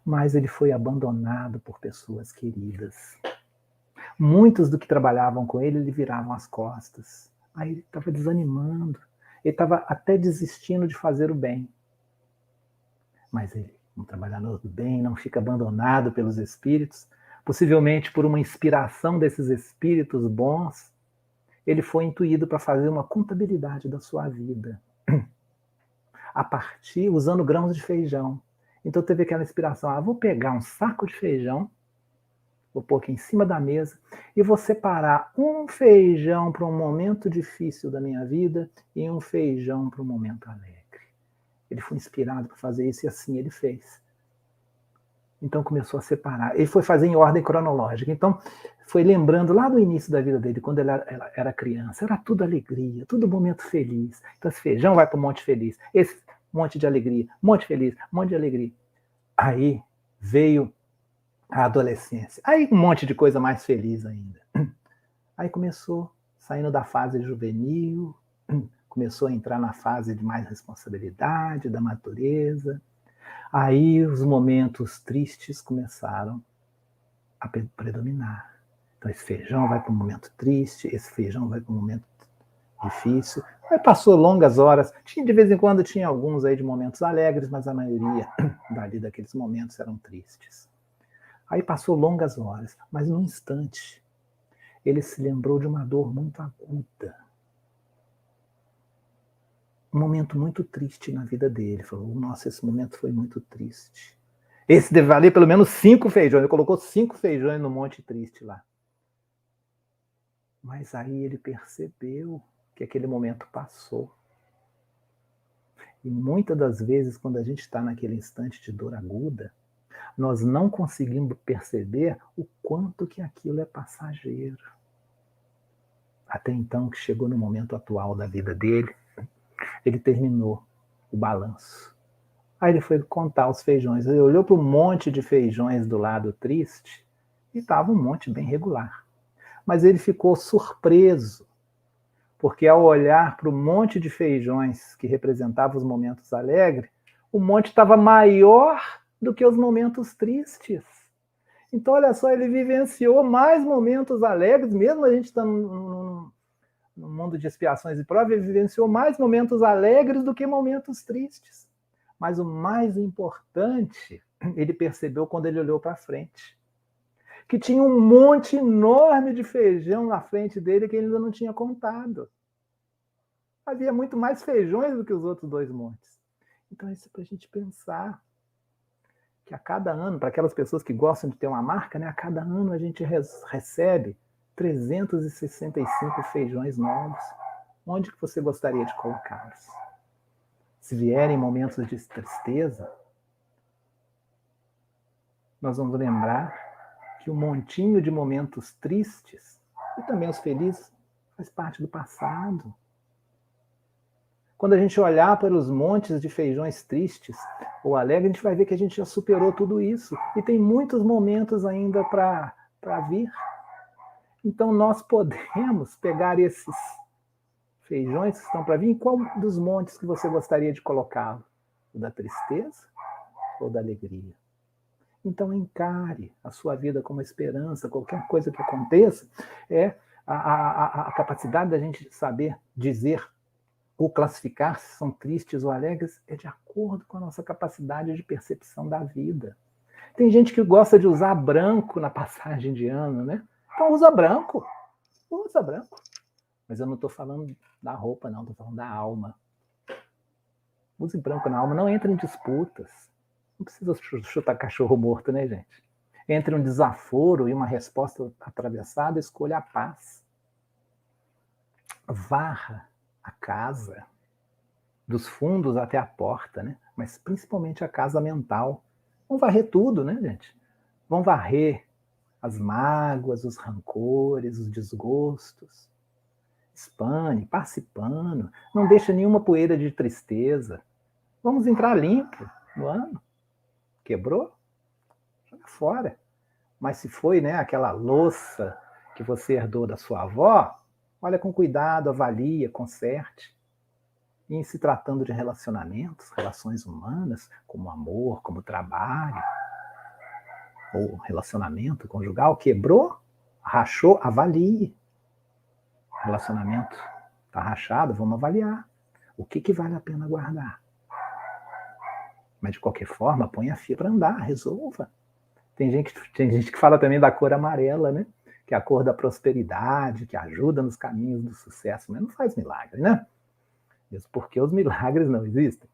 Mas ele foi abandonado por pessoas queridas. Muitos do que trabalhavam com ele viravam as costas. Aí ele estava desanimando, ele estava até desistindo de fazer o bem. Mas ele, um trabalhador do bem, não fica abandonado pelos espíritos, possivelmente por uma inspiração desses espíritos bons, ele foi intuído para fazer uma contabilidade da sua vida. A partir, usando grãos de feijão. Então teve aquela inspiração, vou pegar um saco de feijão, vou pôr aqui em cima da mesa, e vou separar um feijão para um momento difícil da minha vida e um feijão para um momento alegre. Ele foi inspirado para fazer isso e assim ele fez. Então começou a separar. Ele foi fazer em ordem cronológica. Então foi lembrando lá do início da vida dele, quando ele era criança. Era tudo alegria, tudo momento feliz. Então esse feijão vai para o monte feliz. Esse monte de alegria, monte feliz, monte de alegria. Aí veio a adolescência. Aí um monte de coisa mais feliz ainda. Aí começou, saindo da fase juvenil, começou a entrar na fase de mais responsabilidade, da natureza. Aí os momentos tristes começaram a predominar. Então esse feijão vai para um momento triste, esse feijão vai para um momento difícil. Aí passou longas horas. De vez em quando tinha alguns aí de momentos alegres, mas a maioria daqueles momentos eram tristes. Aí passou longas horas, mas num instante ele se lembrou de uma dor muito aguda. Um momento muito triste na vida dele. Falou, nossa, esse momento foi muito triste. Esse deve valer pelo menos 5 feijões. Ele colocou 5 feijões no monte triste lá. Mas aí ele percebeu que aquele momento passou. E muitas das vezes, quando a gente está naquele instante de dor aguda, nós não conseguimos perceber o quanto que aquilo é passageiro. Até então, que chegou no momento atual da vida dele, ele terminou o balanço. Aí ele foi contar os feijões. Ele olhou para um monte de feijões do lado triste e estava um monte bem regular. Mas ele ficou surpreso, Porque ao olhar para o monte de feijões que representava os momentos alegres, o monte estava maior do que os momentos tristes. Então, olha só, ele vivenciou mais momentos alegres, mesmo a gente estando no mundo de expiações e provas, ele vivenciou mais momentos alegres do que momentos tristes. Mas o mais importante, ele percebeu quando ele olhou para frente, que tinha um monte enorme de feijão na frente dele que ele ainda não tinha contado. Havia muito mais feijões do que os outros 2 montes. Então, isso é para a gente pensar que a cada ano, para aquelas pessoas que gostam de ter uma marca, né, a cada ano a gente recebe 365 feijões novos. Onde que você gostaria de colocá-los? Se vierem momentos de tristeza, nós vamos lembrar que o montinho de momentos tristes, e também os felizes, faz parte do passado. Quando a gente olhar para os montes de feijões tristes ou alegres, a gente vai ver que a gente já superou tudo isso. E tem muitos momentos ainda para vir. Então, nós podemos pegar esses feijões que estão para vir. Em qual dos montes que você gostaria de colocá-lo? O da tristeza ou da alegria? Então, encare a sua vida como esperança. Qualquer coisa que aconteça é a capacidade da gente saber dizer ou classificar se são tristes ou alegres é de acordo com a nossa capacidade de percepção da vida. Tem gente que gosta de usar branco na passagem de ano, né? Então usa branco. Usa branco. Mas eu não estou falando da roupa, não. Estou falando da alma. Use branco na alma. Não entre em disputas. Não precisa chutar cachorro morto, né, gente? Entre um desaforo e uma resposta atravessada, escolha a paz. Varra a casa, dos fundos até a porta, né? Mas principalmente a casa mental. Vão varrer tudo, né, gente? Vão varrer as mágoas, os rancores, os desgostos. Espane, passe pano, não deixa nenhuma poeira de tristeza. Vamos entrar limpo no ano. Quebrou? Joga fora. Mas se foi, né, aquela louça que você herdou da sua avó, olha com cuidado, avalia, conserte. E em se tratando de relacionamentos, relações humanas, como amor, como trabalho, ou relacionamento conjugal, quebrou, rachou, avalie. Relacionamento está rachado, vamos avaliar. O que vale a pena guardar? Mas de qualquer forma, põe a fia para andar, resolva. Tem gente que fala também da cor amarela, né? Que é a cor da prosperidade, que ajuda nos caminhos do sucesso, mas não faz milagre, né? Mesmo porque os milagres não existem.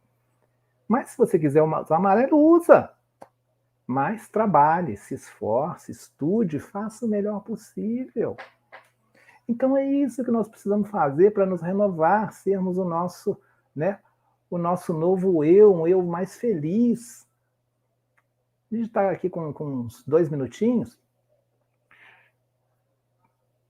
Mas se você quiser usar amarelo, usa. Mas trabalhe, se esforce, estude, faça o melhor possível. Então é isso que nós precisamos fazer para nos renovar, sermos o nosso, né, o nosso novo eu, um eu mais feliz. A gente está aqui com uns 2 minutinhos.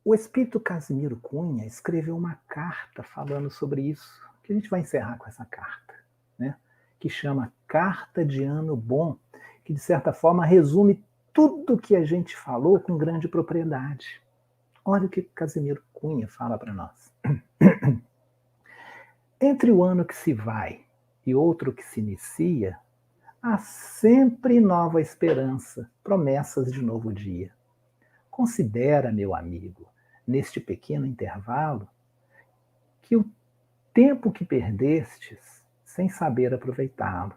O espírito Casimiro Cunha escreveu uma carta falando sobre isso, que a gente vai encerrar com essa carta, né? Que chama Carta de Ano Bom, que de certa forma resume tudo que a gente falou com grande propriedade. Olha o que Casimiro Cunha fala para nós. Entre o ano que se vai e outro que se inicia, há sempre nova esperança, promessas de novo dia. Considera, meu amigo, neste pequeno intervalo, que o tempo que perdestes sem saber aproveitá-lo.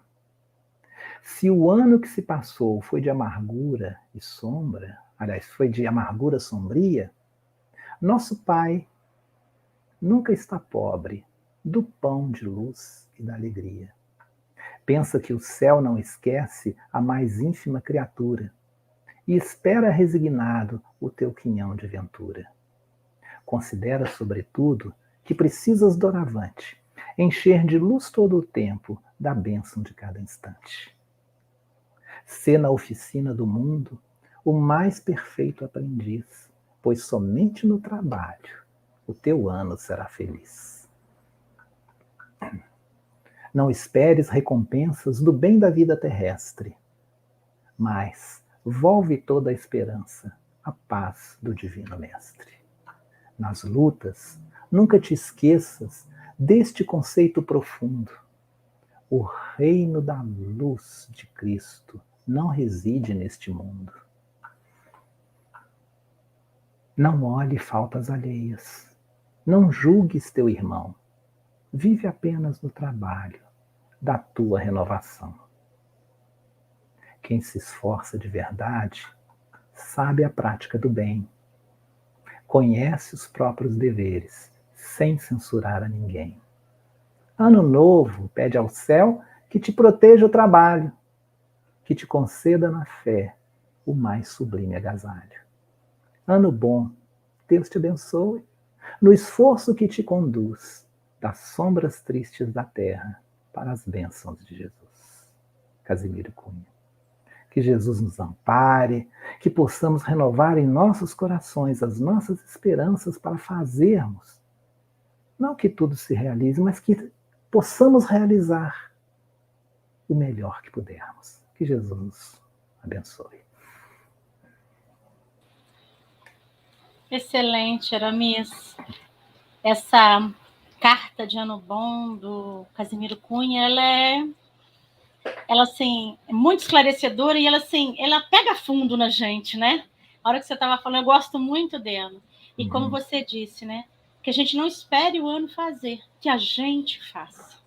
Se o ano que se passou foi de amargura e sombra, aliás, foi de amargura sombria, nosso Pai nunca está pobre do pão de luz e da alegria. Pensa que o céu não esquece a mais ínfima criatura e espera resignado o teu quinhão de ventura. Considera, sobretudo, que precisas doravante encher de luz todo o tempo da bênção de cada instante. Sê na oficina do mundo o mais perfeito aprendiz, pois somente no trabalho o teu ano será feliz. Não esperes recompensas do bem da vida terrestre, mas volve toda a esperança à paz do Divino Mestre. Nas lutas, Nunca te esqueças deste conceito profundo. O reino da luz de Cristo não reside neste mundo. Não olhe faltas alheias. Não julgues teu irmão. Vive apenas no trabalho da tua renovação. Quem se esforça de verdade sabe a prática do bem. Conhece os próprios deveres, sem censurar a ninguém. Ano novo, pede ao céu que te proteja o trabalho, que te conceda na fé o mais sublime agasalho. Ano bom, Deus te abençoe, no esforço que te conduz das sombras tristes da terra para as bênçãos de Jesus. Casimiro Cunha. Que Jesus nos ampare, que possamos renovar em nossos corações as nossas esperanças para fazermos, não que tudo se realize, mas que possamos realizar o melhor que pudermos. Que Jesus nos abençoe. Excelente, Aramis. Essa carta de ano bom do Casimiro Cunha, ela assim, é muito esclarecedora e ela assim, ela pega fundo na gente, né? A hora que você estava falando, eu gosto muito dela. E como você disse, né? Que a gente não espere o ano fazer, que a gente faça.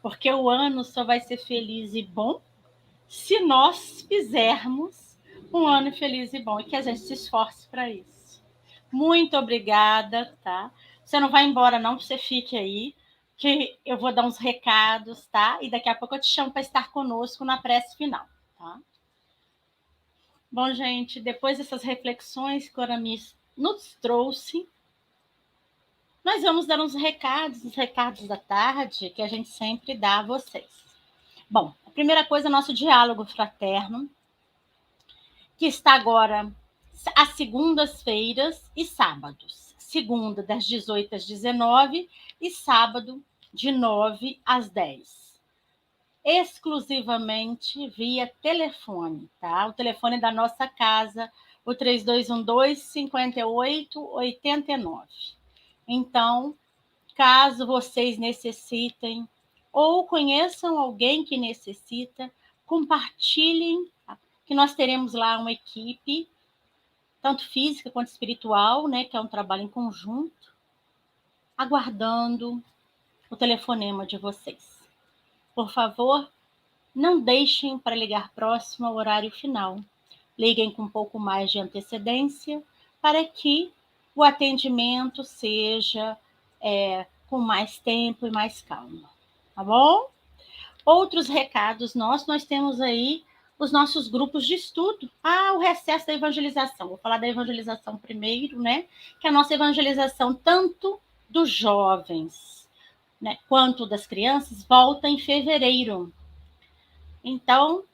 Porque o ano só vai ser feliz e bom se nós fizermos um ano feliz e bom e que a gente se esforce para isso. Muito obrigada, tá? Você não vai embora não, você fique aí, que eu vou dar uns recados, tá? E daqui a pouco eu te chamo para estar conosco na prece final, tá? Bom, gente, depois dessas reflexões que o Aramis nos trouxe, nós vamos dar uns recados, os recados da tarde, que a gente sempre dá a vocês. Bom, a primeira coisa é nosso diálogo fraterno, que está agora às segundas-feiras e sábados. Segunda, das 18 às 19 e sábado, de 9 às 10. Exclusivamente via telefone, tá? O telefone da nossa casa, o 3212-5889. Então, caso vocês necessitem ou conheçam alguém que necessita, compartilhem, que nós teremos lá uma equipe, tanto física quanto espiritual, né, que é um trabalho em conjunto, aguardando o telefonema de vocês. Por favor, não deixem para ligar próximo ao horário final. Liguem com um pouco mais de antecedência para que o atendimento seja com mais tempo e mais calma. Tá bom? Outros recados nós temos aí os nossos grupos de estudo. O recesso da evangelização. Vou falar da evangelização primeiro, né? Que é a nossa evangelização, tanto dos jovens, né, quanto das crianças, volta em fevereiro. Então,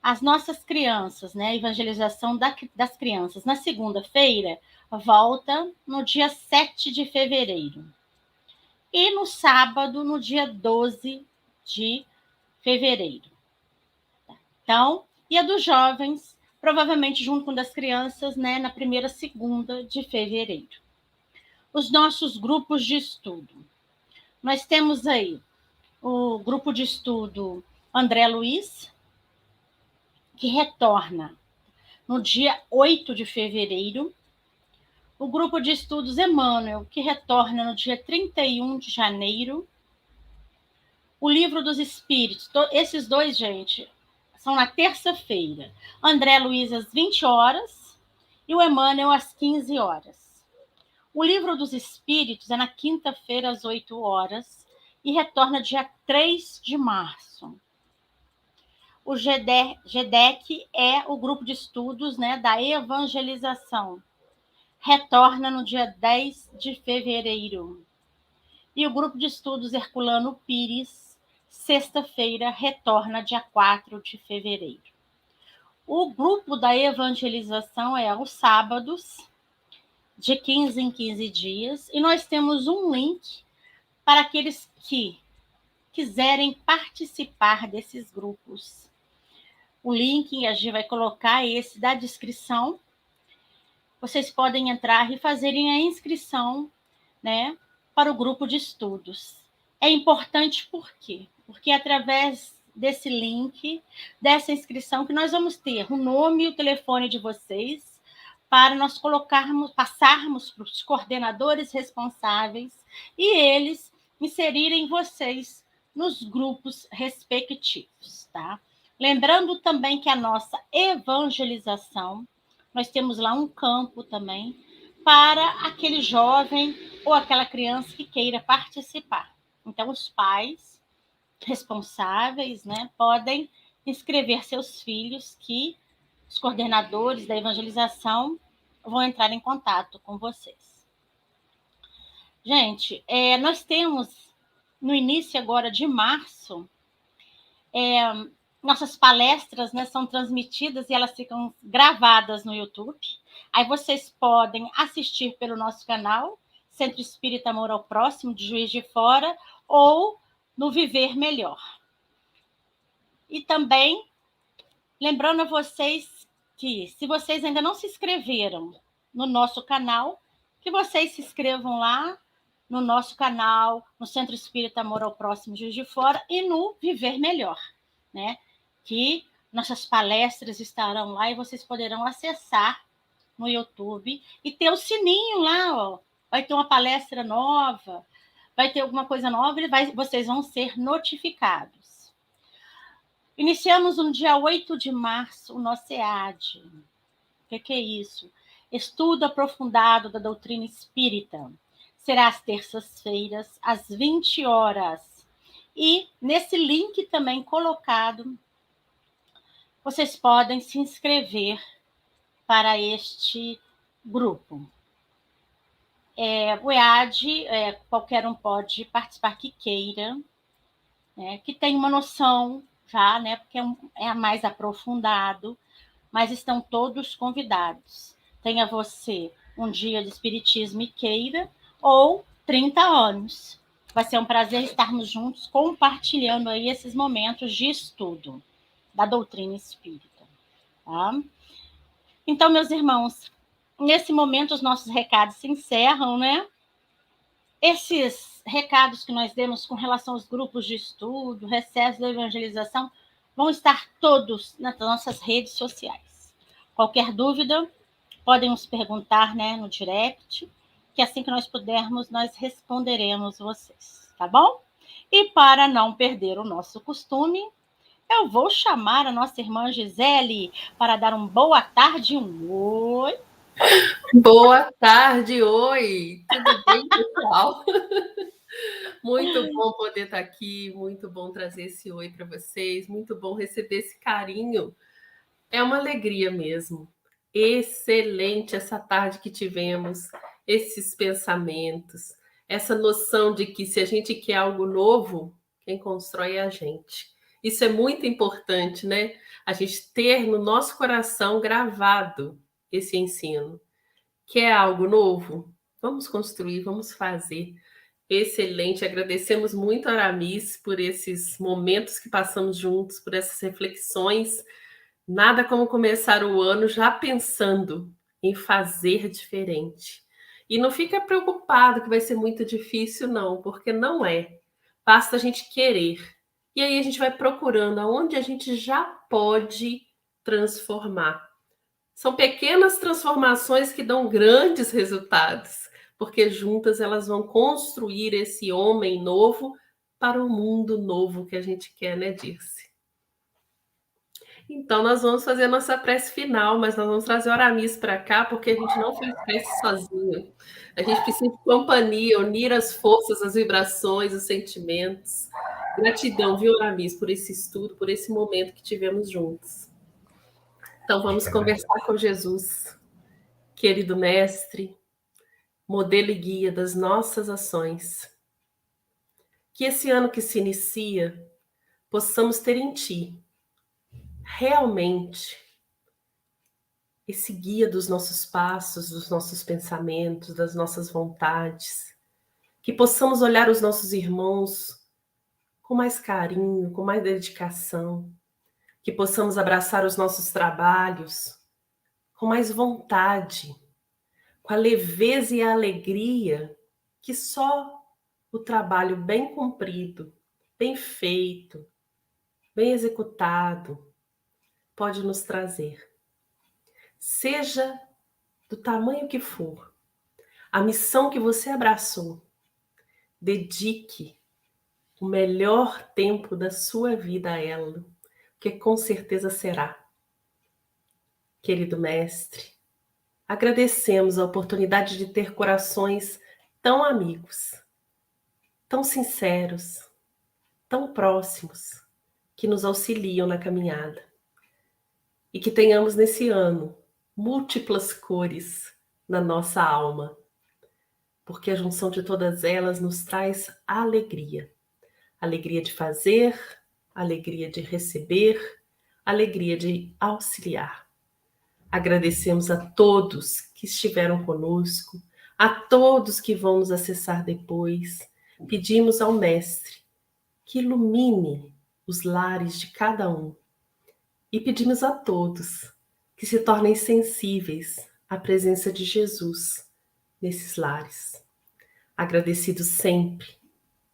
as nossas crianças, né? A evangelização das crianças, na segunda-feira, volta no dia 7 de fevereiro. E no sábado, no dia 12 de fevereiro. Então, e a dos jovens, provavelmente junto com das crianças, né, na primeira segunda de fevereiro. Os nossos grupos de estudo. Nós temos aí o grupo de estudo André Luiz, que retorna no dia 8 de fevereiro. O grupo de estudos Emmanuel, que retorna no dia 31 de janeiro. O Livro dos Espíritos, esses dois, gente, são na terça-feira. André Luiz às 20 horas e o Emmanuel às 15 horas. O Livro dos Espíritos é na quinta-feira às 8 horas e retorna dia 3 de março. O GEDEC é o grupo de estudos, né, da evangelização. Retorna no dia 10 de fevereiro. E o grupo de estudos Herculano Pires, sexta-feira, retorna dia 4 de fevereiro. O grupo da evangelização é aos sábados, de 15 em 15 dias, e nós temos um link para aqueles que quiserem participar desses grupos. O link a gente vai colocar esse da descrição. Vocês podem entrar e fazerem a inscrição, né, para o grupo de estudos. É importante por quê? Porque através desse link, dessa inscrição, que nós vamos ter o nome e o telefone de vocês para nós passarmos para os coordenadores responsáveis e eles inserirem vocês nos grupos respectivos, tá? Lembrando também que a nossa evangelização, nós temos lá um campo também para aquele jovem ou aquela criança que queira participar. Então, os pais responsáveis, né, podem inscrever seus filhos, que os coordenadores da evangelização vão entrar em contato com vocês. Gente, nós temos no início agora de março, nossas palestras, né, são transmitidas e elas ficam gravadas no YouTube. Aí vocês podem assistir pelo nosso canal, Centro Espírita Amor ao Próximo, de Juiz de Fora, ou no Viver Melhor. E também, lembrando a vocês que, se vocês ainda não se inscreveram no nosso canal, que vocês se inscrevam lá no nosso canal, no Centro Espírita Amor ao Próximo, Juiz de Fora, e no Viver Melhor, né? Que nossas palestras estarão lá e vocês poderão acessar no YouTube e ter o sininho lá, ó. Vai ter uma palestra nova, vai ter alguma coisa nova e vocês vão ser notificados. Iniciamos no dia 8 de março o nosso EAD. O que é isso? Estudo aprofundado da doutrina espírita. Será às terças-feiras, às 20 horas. E nesse link também colocado, vocês podem se inscrever para este grupo. O EAD, qualquer um pode participar que queira, né, que tenha uma noção já, né, porque é mais aprofundado, mas estão todos convidados. Tenha você um dia de espiritismo e queira, ou 30 anos. Vai ser um prazer estarmos juntos, compartilhando aí esses momentos de estudo da doutrina espírita. Tá? Então, meus irmãos, nesse momento os nossos recados se encerram, né? Esses recados que nós demos com relação aos grupos de estudo, recesso da evangelização, vão estar todos nas nossas redes sociais. Qualquer dúvida, podem nos perguntar, né, no direct, que assim que nós pudermos, nós responderemos vocês, tá bom? E para não perder o nosso costume, eu vou chamar a nossa irmã Gisele para dar um boa tarde, um oi. Boa tarde, oi! Tudo bem, pessoal? Muito bom poder estar aqui, muito bom trazer esse oi para vocês, muito bom receber esse carinho. É uma alegria mesmo. Excelente essa tarde que tivemos, esses pensamentos, essa noção de que se a gente quer algo novo, quem constrói é a gente. Isso é muito importante, né? A gente ter no nosso coração gravado esse ensino. Quer algo novo? Vamos construir, vamos fazer. Excelente, agradecemos muito a Aramis por esses momentos que passamos juntos, por essas reflexões. Nada como começar o ano já pensando em fazer diferente. E não fica preocupado que vai ser muito difícil, não, porque não é. Basta a gente querer. E aí a gente vai procurando aonde a gente já pode transformar. São pequenas transformações que dão grandes resultados, porque juntas elas vão construir esse homem novo para o mundo novo que a gente quer, né, Dirce? Então, nós vamos fazer a nossa prece final, mas nós vamos trazer o Aramis para cá, porque a gente não faz prece sozinho. A gente precisa de companhia, unir as forças, as vibrações, os sentimentos. Gratidão, viu, Aramis, por esse estudo, por esse momento que tivemos juntos. Então, vamos conversar com Jesus, querido mestre, modelo e guia das nossas ações. Que esse ano que se inicia, possamos ter em Ti, realmente, esse guia dos nossos passos, dos nossos pensamentos, das nossas vontades. Que possamos olhar os nossos irmãos com mais carinho, com mais dedicação. Que possamos abraçar os nossos trabalhos com mais vontade, com a leveza e a alegria que só o trabalho bem cumprido, bem feito, bem executado pode nos trazer. Seja do tamanho que for, a missão que você abraçou, dedique o melhor tempo da sua vida a ela, que com certeza será. Querido mestre, agradecemos a oportunidade de ter corações tão amigos, tão sinceros, tão próximos, que nos auxiliam na caminhada. E que tenhamos nesse ano múltiplas cores na nossa alma, porque a junção de todas elas nos traz alegria. Alegria de fazer, alegria de receber, alegria de auxiliar. Agradecemos a todos que estiveram conosco, a todos que vão nos acessar depois. Pedimos ao Mestre que ilumine os lares de cada um. E pedimos a todos que se tornem sensíveis à presença de Jesus nesses lares. Agradecidos sempre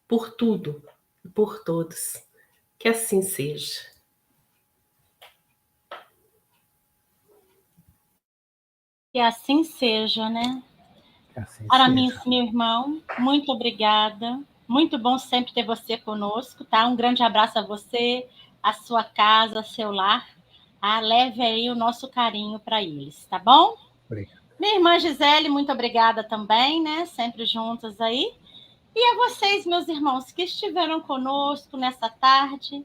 por tudo e por todos. Que assim seja. Que assim seja, né? Que assim Aramis, seja. meu irmão, muito obrigada. Muito bom sempre ter você conosco, tá? Um grande abraço a você, a sua casa, seu lar. Ah, leve aí o nosso carinho para eles, tá bom? Obrigado. Minha irmã Gisele, muito obrigada também, né? Sempre juntas aí. E a vocês, meus irmãos, que estiveram conosco nessa tarde,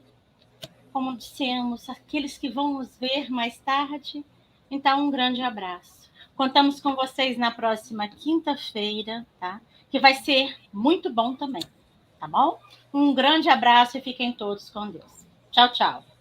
como dissemos, aqueles que vão nos ver mais tarde. Então, um grande abraço. Contamos com vocês na próxima quinta-feira, tá? Que vai ser muito bom também, tá bom? Um grande abraço e fiquem todos com Deus. Tchau, tchau.